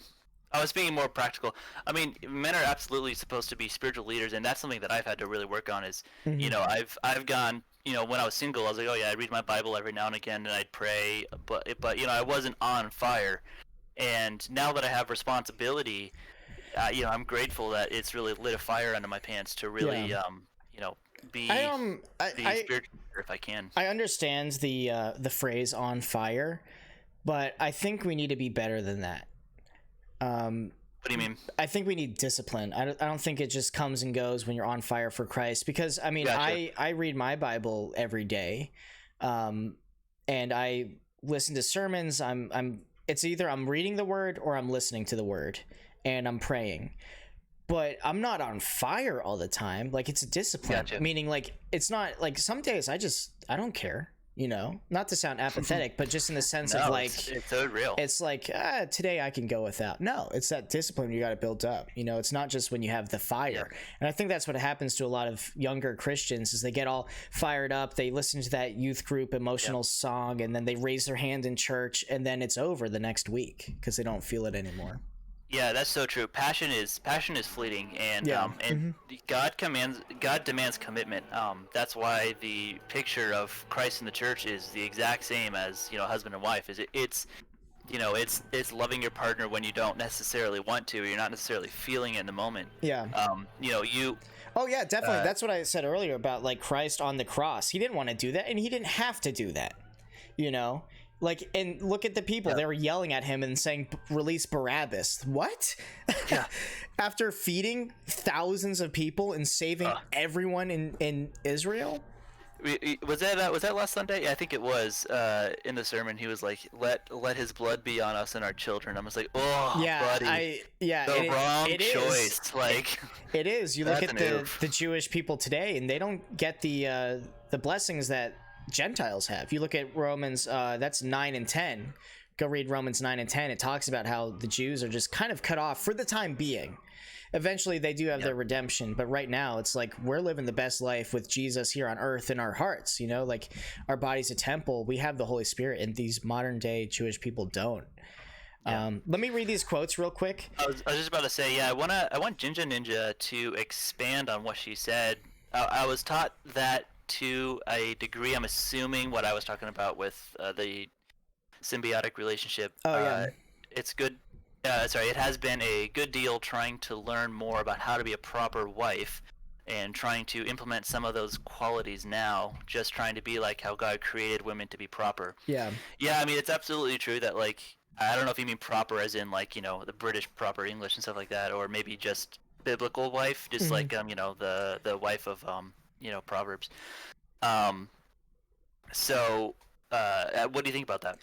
I was being more practical. I mean, men are absolutely supposed to be spiritual leaders, and that's something that I've had to really work on is, I've gone, when I was single, I was like, oh yeah, I'd read my Bible every now and again, and I'd pray, but I wasn't on fire. And now that I have responsibility, I'm grateful that it's really lit a fire under my pants to really, be spiritual if I can. I understand the phrase "on fire," but I think we need to be better than that. What do you mean? I think we need discipline. I don't think it just comes and goes when you're on fire for Christ, because I mean, gotcha. I read my Bible every day, and I listen to sermons. It's either I'm reading the word or I'm listening to the word, and I'm praying. But I'm not on fire all the time. Like, it's a discipline. Gotcha. Meaning, like, it's not like some days I don't care, not to sound apathetic, but just in the sense of like, it's so real. It's like, today I can go without. No, it's that discipline you got to build up. It's not just when you have the fire. Yeah. And I think that's what happens to a lot of younger Christians is they get all fired up. They listen to that youth group emotional song, and then they raise their hand in church, and then it's over the next week because they don't feel it anymore. Yeah, that's so true. Passion is fleeting, and God demands commitment. That's why the picture of Christ in the church is the exact same as husband and wife. It's loving your partner when you don't necessarily want to, or you're not necessarily feeling it in the moment. Yeah. Oh yeah, definitely. That's what I said earlier about like Christ on the cross. He didn't want to do that, and he didn't have to do that. Like, and look at the people. Yeah. They were yelling at him and saying, "Release Barabbas." What? Yeah. After feeding thousands of people and saving everyone in Israel? Was that last Sunday? Yeah, I think it was. In the sermon, he was like, "Let his blood be on us and our children." I was like, "Oh, yeah, buddy, the wrong choice." Like, it is. You look at the Jewish people today, and they don't get the blessings that Gentiles have. You look at Romans, that's 9 and 10. Go read Romans 9 and 10. It talks about how the Jews are just kind of cut off for the time being. Eventually they do have their redemption, but right now it's like we're living the best life with Jesus here on earth in our hearts. Like our body's a temple. We have the Holy Spirit, and these modern day Jewish people don't. Let me read these quotes real quick. I was just about to say, I want Ginger Ninja to expand on what she said I was taught that to a degree. I'm assuming what I was talking about with the symbiotic relationship. Oh, yeah. It's good. It has been a good deal trying to learn more about how to be a proper wife and trying to implement some of those qualities now, just trying to be like how God created women to be proper. Yeah. Yeah, I mean, it's absolutely true that, like, I don't know if you mean proper as in, like, the British proper English and stuff like that, or maybe just biblical wife, just like, the wife of, Proverbs. So, what do you think about that?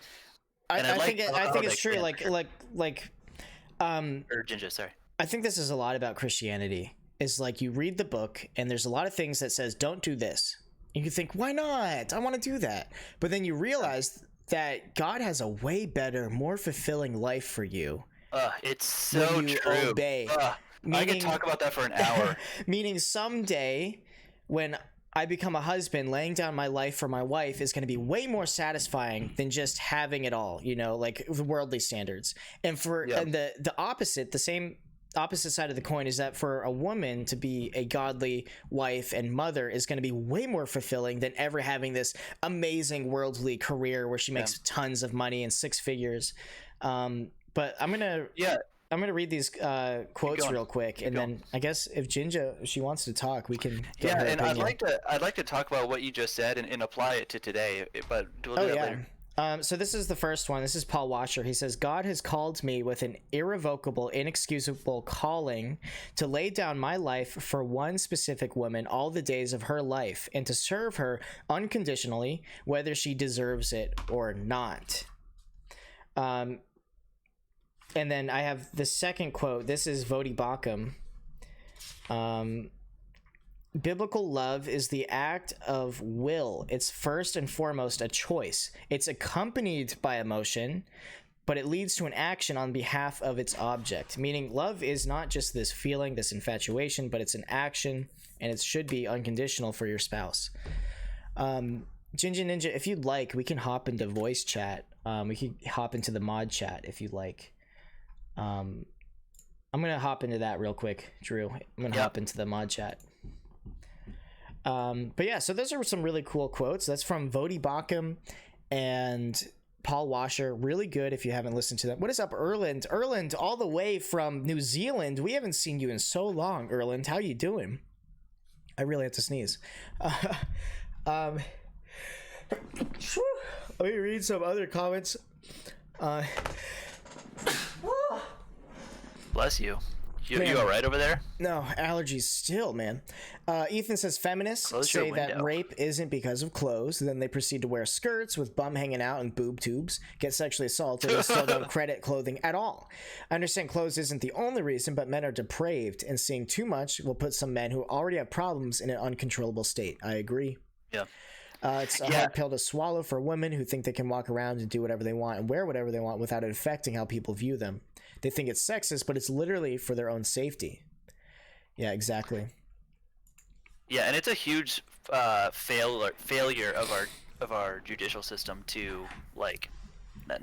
I think it's true. Or Ginger, sorry. I think this is a lot about Christianity. Is like you read the book and there's a lot of things that says don't do this. And you think, why not? I want to do that. But then you realize that God has a way better, more fulfilling life for you. It's so when you true. Obey. I could talk about that for an hour. Meaning someday when I become a husband, laying down my life for my wife is going to be way more satisfying than just having it all, like the worldly standards. And and the opposite, the same opposite side of the coin is that for a woman to be a godly wife and mother is going to be way more fulfilling than ever having this amazing worldly career where she makes tons of money and six figures. But I'm gonna read these quotes real quick, and then I guess if Jinja, if she wants to talk, we can get her and opinion. I'd like to talk about what you just said and apply it to today, but we'll do that later. So this is the first one. This is Paul Washer. He says, God has called me with an irrevocable, inexcusable calling to lay down my life for one specific woman all the days of her life and to serve her unconditionally, whether she deserves it or not. And then I have the second quote. This is Vodi Bakum. Biblical love is the act of will. It's first and foremost a choice. It's accompanied by emotion, but it leads to an action on behalf of its object. Meaning love is not just this feeling, this infatuation, but it's an action, and it should be unconditional for your spouse. Jinja Ninja, if you'd like, we can hop into voice chat. We can hop into the mod chat if you'd like. I'm going to hop into that real quick, Drew. I'm going to hop into the mod chat. But yeah, so those are some really cool quotes. That's from Vodi Bakum and Paul Washer. Really good if you haven't listened to them. What is up, Erland? Erland, all the way from New Zealand. We haven't seen you in so long, Erland. How you doing? I really have to sneeze. Let me read some other comments. Bless you. You all right over there? No, allergies still, man. Ethan says feminists say that rape isn't because of clothes. Then they proceed to wear skirts with bum hanging out and boob tubes, get sexually assaulted, and still don't credit clothing at all. I understand clothes isn't the only reason, but men are depraved, and seeing too much will put some men who already have problems in an uncontrollable state. I agree. Yeah. It's a hard pill to swallow for women who think they can walk around and do whatever they want and wear whatever they want without it affecting how people view them. They think it's sexist, but it's literally for their own safety. Yeah, exactly. Yeah, and it's a huge failure of our judicial system to, like, not,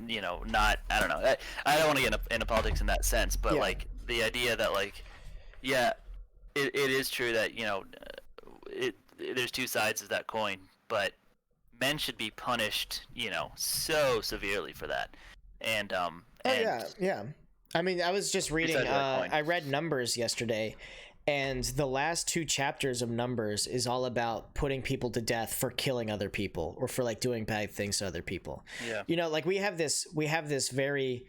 I don't know. I don't want to get into politics in that sense, but like the idea that, like, it is true that there's two sides of that coin, but men should be punished, so severely for that. And yeah. I mean, I was just reading, I read Numbers yesterday, and the last two chapters of Numbers is all about putting people to death for killing other people or for like doing bad things to other people. Yeah. Like we have this very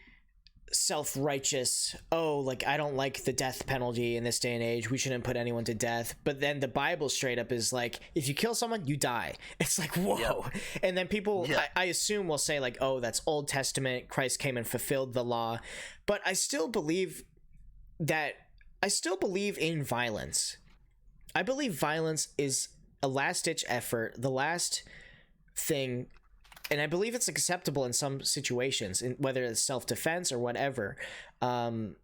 self-righteous, like I don't like the death penalty in this day and age, we shouldn't put anyone to death, but then the Bible straight up is like, if you kill someone, you die. It's like, whoa. And then people I assume will say like, oh, that's Old Testament, Christ came and fulfilled the law, but I still believe in violence. I believe violence is a last-ditch effort, the last thing. And I believe it's acceptable in some situations, whether it's self-defense or whatever. But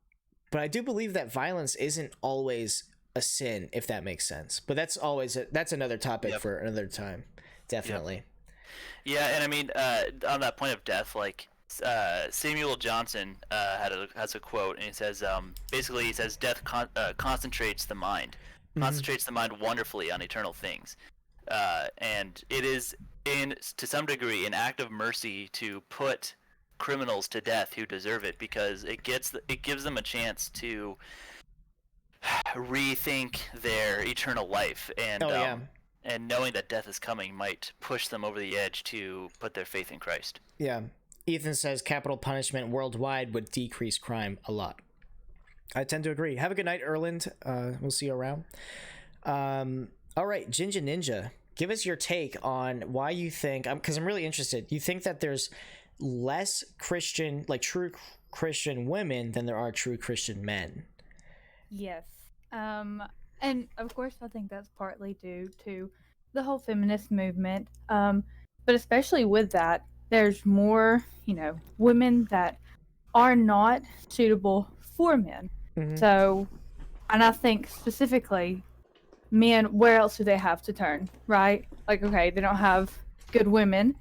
I do believe that violence isn't always a sin, if that makes sense. But that's another topic for another time, definitely. Yeah, and I mean, on that point of death, like Samuel Johnson has a quote, and he says, basically, he says, death concentrates the mind. concentrates the mind wonderfully on eternal things. And it is, to some degree, an act of mercy to put criminals to death who deserve it, because it gives them a chance to rethink their eternal life, and and knowing that death is coming might push them over the edge to put their faith in Christ. Yeah. Ethan says capital punishment worldwide would decrease crime a lot. I tend to agree. Have a good night, Erland. We'll see you around. All right, Jinja Ninja, give us your take on why you think, because I'm really interested. You think that there's less Christian, like true Christian women than there are true Christian men? Yes. And of course, I think that's partly due to the whole feminist movement. But especially with that, there's more, women that are not suitable for men. Mm-hmm. So, and I think specifically, men, where else do they have to turn, right? Like, okay, they don't have good women.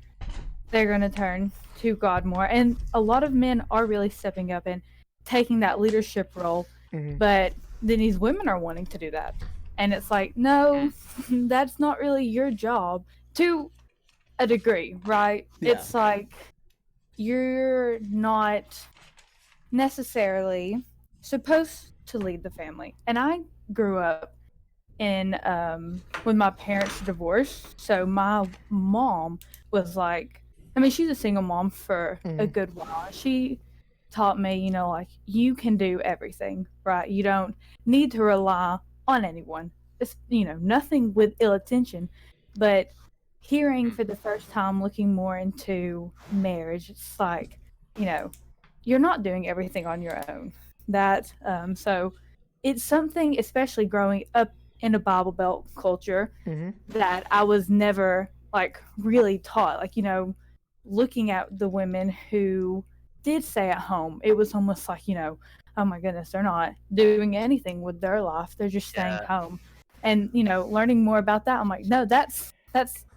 They're going to turn to God more. And a lot of men are really stepping up and taking that leadership role. Mm-hmm. But then these women are wanting to do that. And it's like, no, that's not really your job to a degree, right? Yeah. It's like you're not necessarily supposed to lead the family. And I grew up in when my parents divorced, so my mom was like, she's a single mom for a good while. She taught me, like, you can do everything, right? You don't need to rely on anyone. It's, nothing with ill intention, but hearing for the first time, looking more into marriage, it's like, you're not doing everything on your own. That so it's something, especially growing up in a Bible Belt culture, that I was never like really taught. Like, looking at the women who did stay at home, it was almost like, oh my goodness, they're not doing anything with their life. They're just staying home. And, learning more about that, I'm like, no, that's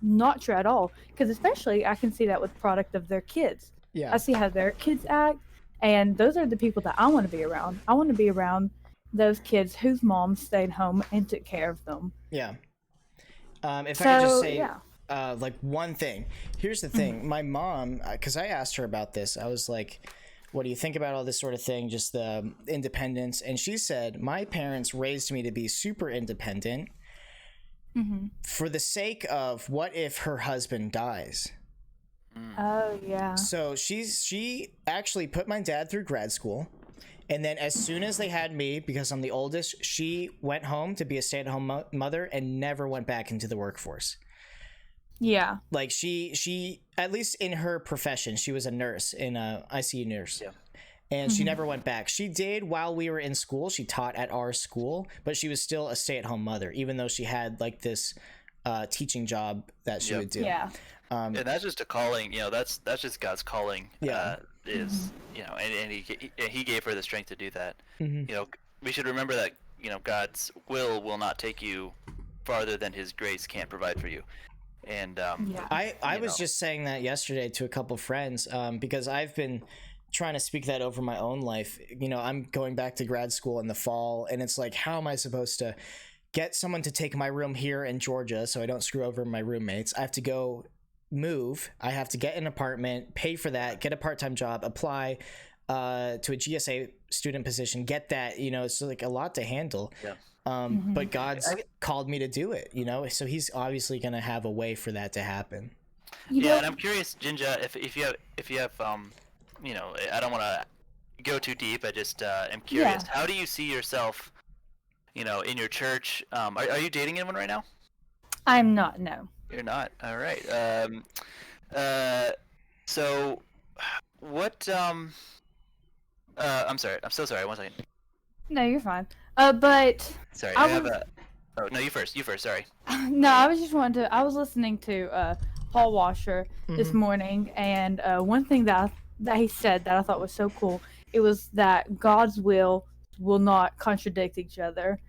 not true at all. Because especially I can see that with product of their kids. Yeah. I see how their kids act. And those are the people that I want to be around. I want to be around those kids whose moms stayed home and took care of them. Yeah. If I could just say, yeah. like one thing. Here's the thing. My mom, because I asked her about this, I was like, what do you think about all this sort of thing, just the independence? And she said, my parents raised me to be super independent for the sake of what if her husband dies? Oh, yeah. So she actually put my dad through grad school. And then as soon as they had me, because I'm the oldest, she went home to be a stay-at-home mother and never went back into the workforce. Yeah. Like she at least in her profession, she was a nurse, in a ICU nurse. Yeah. And she never went back. She did while we were in school. She taught at our school, but she was still a stay-at-home mother, even though she had like this teaching job that she would do. Yeah. And that's just a calling, that's just God's calling. Is and he gave her the strength to do that. We should remember that God's will not take you farther than His grace can't provide for you. And I was just saying that yesterday to a couple friends, because I've been trying to speak that over my own life. I'm going back to grad school in the fall, and it's like, how am I supposed to get someone to take my room here in Georgia so I don't screw over my roommates? I have to go move. I have to get an apartment, pay for that, get a part-time job, apply to a GSA student position, get that. It's like a lot to handle. But God's called me to do it, so He's obviously going to have a way for that to happen. And I'm curious, Jinja, if you have I don't want to go too deep. I just am curious. How do you see yourself, in your church? Are you dating anyone right now? I'm not. No. You're not. All right. So what? I'm sorry. I'm so sorry. 1 second. No, you're fine. But sorry, I have a. Oh no, you first. You first. Sorry. No, I was just wanting to. I was listening to Paul Washer this morning, and one thing that he said that I thought was so cool. It was that God's will not contradict each other.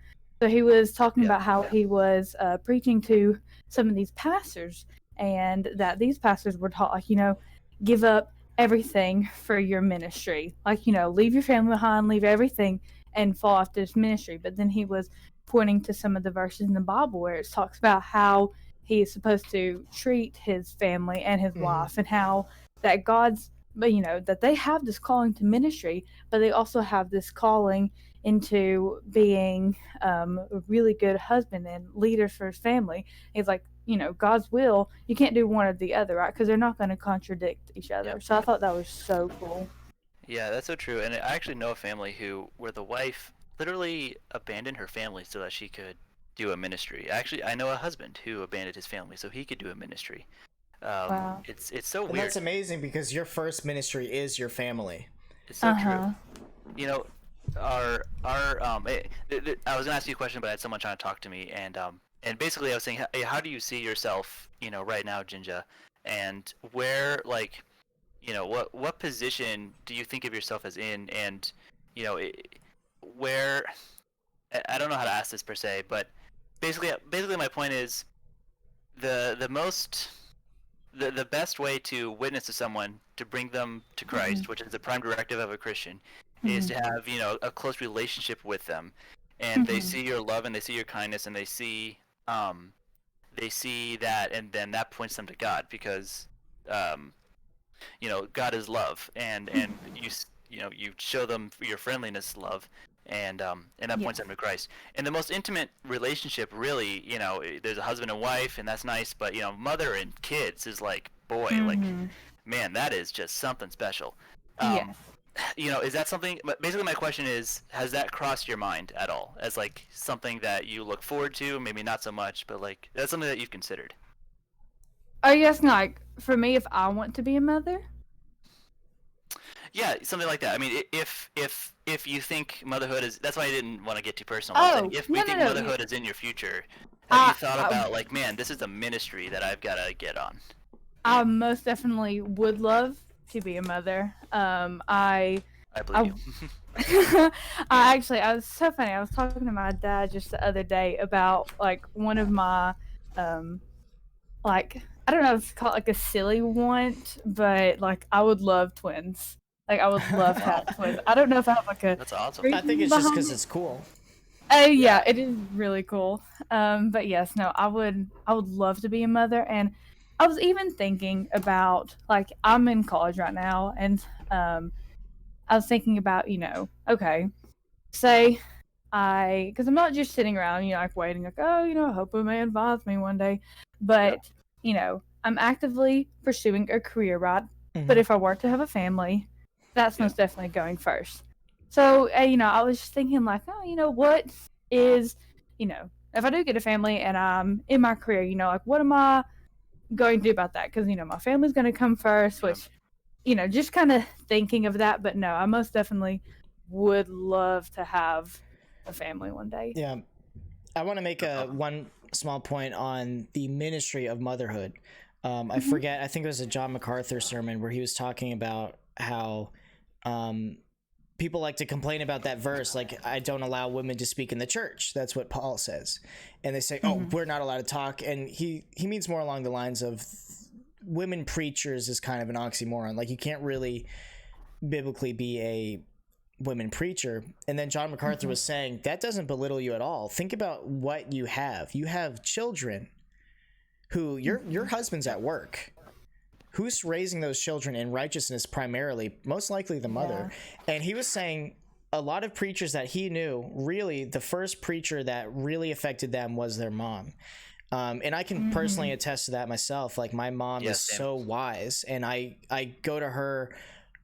So he was talking about how he was preaching to some of these pastors, and that these pastors were taught, like, give up everything for your ministry. Like, leave your family behind, leave everything, and fall off this ministry. But then he was pointing to some of the verses in the Bible where it talks about how he is supposed to treat his family and his wife, and how that God's, but that they have this calling to ministry, but they also have this calling into being a really good husband and leaders for his family. He's like, God's will, you can't do one or the other, right? Because they're not going to contradict each other. Yep. So I thought that was so cool. Yeah, that's so true. And I actually know a family where the wife literally abandoned her family so that she could do a ministry. Actually, I know a husband who abandoned his family so he could do a ministry. Wow. It's so And weird. that's amazing because your first ministry is your family. It's so true. I was gonna ask you a question, but I had someone trying to talk to me, and basically I was saying, hey, how do you see yourself, right now, Jinja, and where, like, what position do you think of yourself as in, and where, I don't know how to ask this per se, but basically my point is the best way to witness to someone, to bring them to Christ, which is the prime directive of a Christian, is to have a close relationship with them, and they see your love and they see your kindness and they see that, and then that points them to God, because God is love, and you show them your friendliness, love, and that points them to Christ. And the most intimate relationship, really, there's a husband and wife, and that's nice, but mother and kids is like, boy, like, man, that is just something special. Yes. Is that something? But basically, my question is, has that crossed your mind at all as like something that you look forward to? Maybe not so much, but like that's something that you've considered. Are you asking, like, for me, if I want to be a mother? Yeah, something like that. I mean, if you think motherhood is, that's why I didn't want to get too personal. I was saying, if we think motherhood is in your future, have you thought about, like, man, this is a ministry that I've got to get on? I most definitely would love to be a mother. I believe you. I was so funny. I was talking to my dad just the other day about, like, one of my like, I don't know if it's called like a silly want, but like I would love twins. Like I would love to have twins. I don't know if I have like a. That's awesome. I think it's just because it's cool. Yeah, it is really cool. But yes, no, I would love to be a mother, and I was even thinking about, like, I'm in college right now, and I was thinking about, okay, say because I'm not just sitting around, like waiting, like, oh, I hope a man finds me one day, but I'm actively pursuing a career, right? But if I were to have a family, that's most definitely going first. So, I was just thinking, like, oh, what is, if I do get a family and I'm in my career, like, what am I going to do about that? Because, my family's going to come first, which, just kind of thinking of that. But no, I most definitely would love to have a family one day. Yeah. I want to make one small point on the ministry of motherhood. I forget, I think it was a John MacArthur sermon where he was talking about how people like to complain about that verse, like, I don't allow women to speak in the church. That's what Paul says. And they say, oh, we're not allowed to talk. And he means more along the lines of women preachers is kind of an oxymoron. Like, you can't really biblically be a women preacher. And then John MacArthur was saying, that doesn't belittle you at all. Think about what you have. You have children who your husband's at work. Who's raising those children in righteousness primarily? Most likely the mother. Yeah. And he was saying a lot of preachers that he knew, really the first preacher that really affected them was their mom. And I can personally attest to that myself. Like, my mom is so wise, and I go to her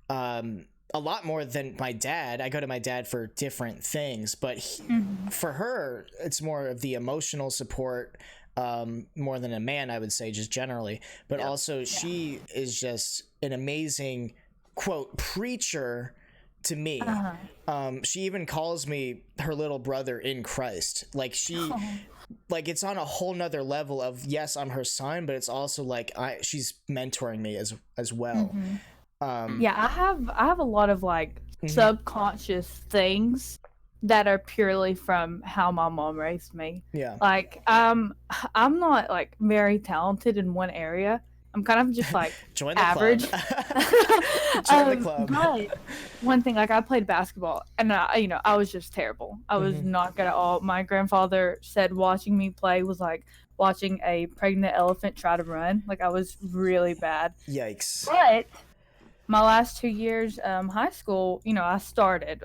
a lot more than my dad. I go to my dad for different things, but for her, it's more of the emotional support, more than a man, I would say, just generally. But also, she is just an amazing, quote, preacher to me. She even calls me her little brother in Christ. Like, like, it's on a whole nother level of, yes, I'm her son, but it's also like she's mentoring me as well. I have a lot of, like, subconscious things that are purely from how my mom raised me. Yeah. Like, I'm not, like, very talented in one area. I'm kind of just like Join the average. club. Join the club. But one thing, like I played basketball, and I was just terrible. I was Mm-hmm. not good at all. My grandfather said watching me play was like watching a pregnant elephant try to run. Like I was really bad. Yikes. But my last 2 years, high school, I started.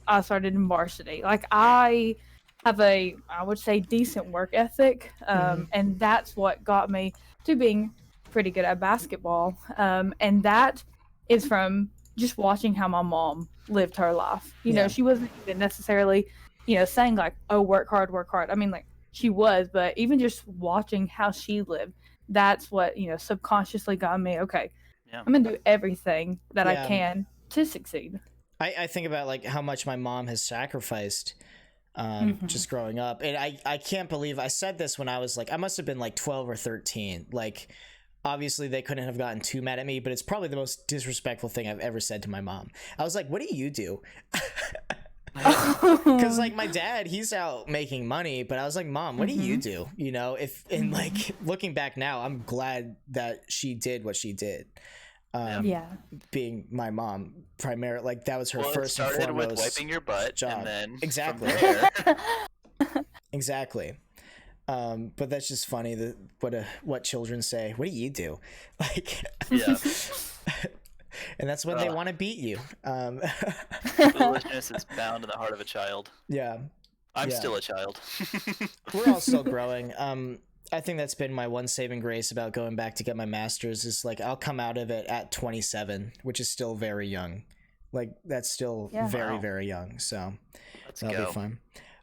I started in varsity. Like I have I would say, decent work ethic, and that's what got me to being pretty good at basketball. And that is from just watching how my mom lived her life. Yeah. She wasn't even necessarily, saying like, "Oh, work hard, work hard." I mean, like she was, but even just watching how she lived, that's what subconsciously got me. Okay, Yeah. I'm gonna do everything that I Yeah. can to succeed. I think about like how much my mom has sacrificed just growing up, and I can't believe I said this when I was like, I must have been like 12 or 13. Like obviously they couldn't have gotten too mad at me, but it's probably the most disrespectful thing I've ever said to my mom. I was like, what do you do? Because like my dad, he's out making money, but I was like, Mom, what do you do? If and like looking back now, I'm glad that she did what she did. Yeah. Being my mom, primarily, like that was her Well, first it and started foremost with wiping your butt, job. and then Exactly. from there, Exactly. But that's just funny that what children say. What do you do? Like, yeah, and that's when they want to beat you. foolishness is bound in the heart of a child. Yeah. I'm Yeah. still a child. We're all still growing. I think that's been my one saving grace about going back to get my master's is like I'll come out of it at 27, which is still very young. Like that's still very, Wow. very young. So Let's that'll go. be fun.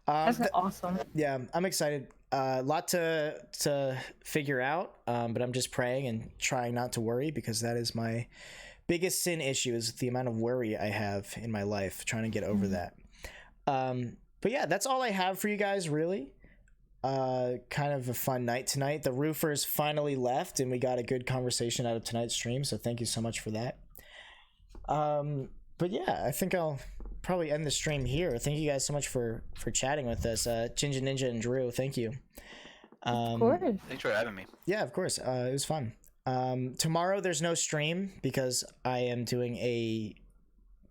That's awesome. Yeah, I'm excited. A lot to figure out, but I'm just praying and trying not to worry because that is my biggest sin issue is the amount of worry I have in my life, trying to get over that. But yeah, that's all I have for you guys, really. Kind of a fun night tonight. The roofers finally left and we got a good conversation out of tonight's stream, so thank you so much for that. But yeah, I think I'll probably end the stream here. Thank you guys so much for chatting with us. Ginger Ninja and Drew, thank you. Of course. Thanks for having me. Yeah, of course. It was fun. Tomorrow there's no stream because I am doing a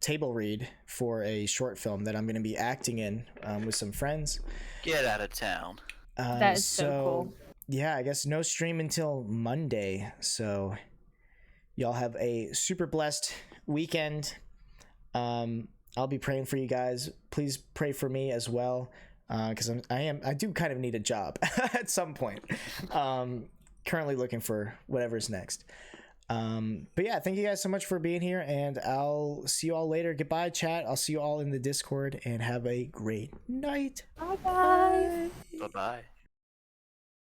table read for a short film that I'm going to be acting in with some friends. Get out of town. That is so cool. Yeah, I guess no stream until Monday. So y'all have a super blessed weekend. I'll be praying for you guys. Please pray for me as well, because I do kind of need a job at some point. Currently looking for whatever's next. But yeah, thank you guys so much for being here, and I'll see you all later. Goodbye, chat. I'll see you all in the Discord, and have a great night. Bye-bye. Bye bye.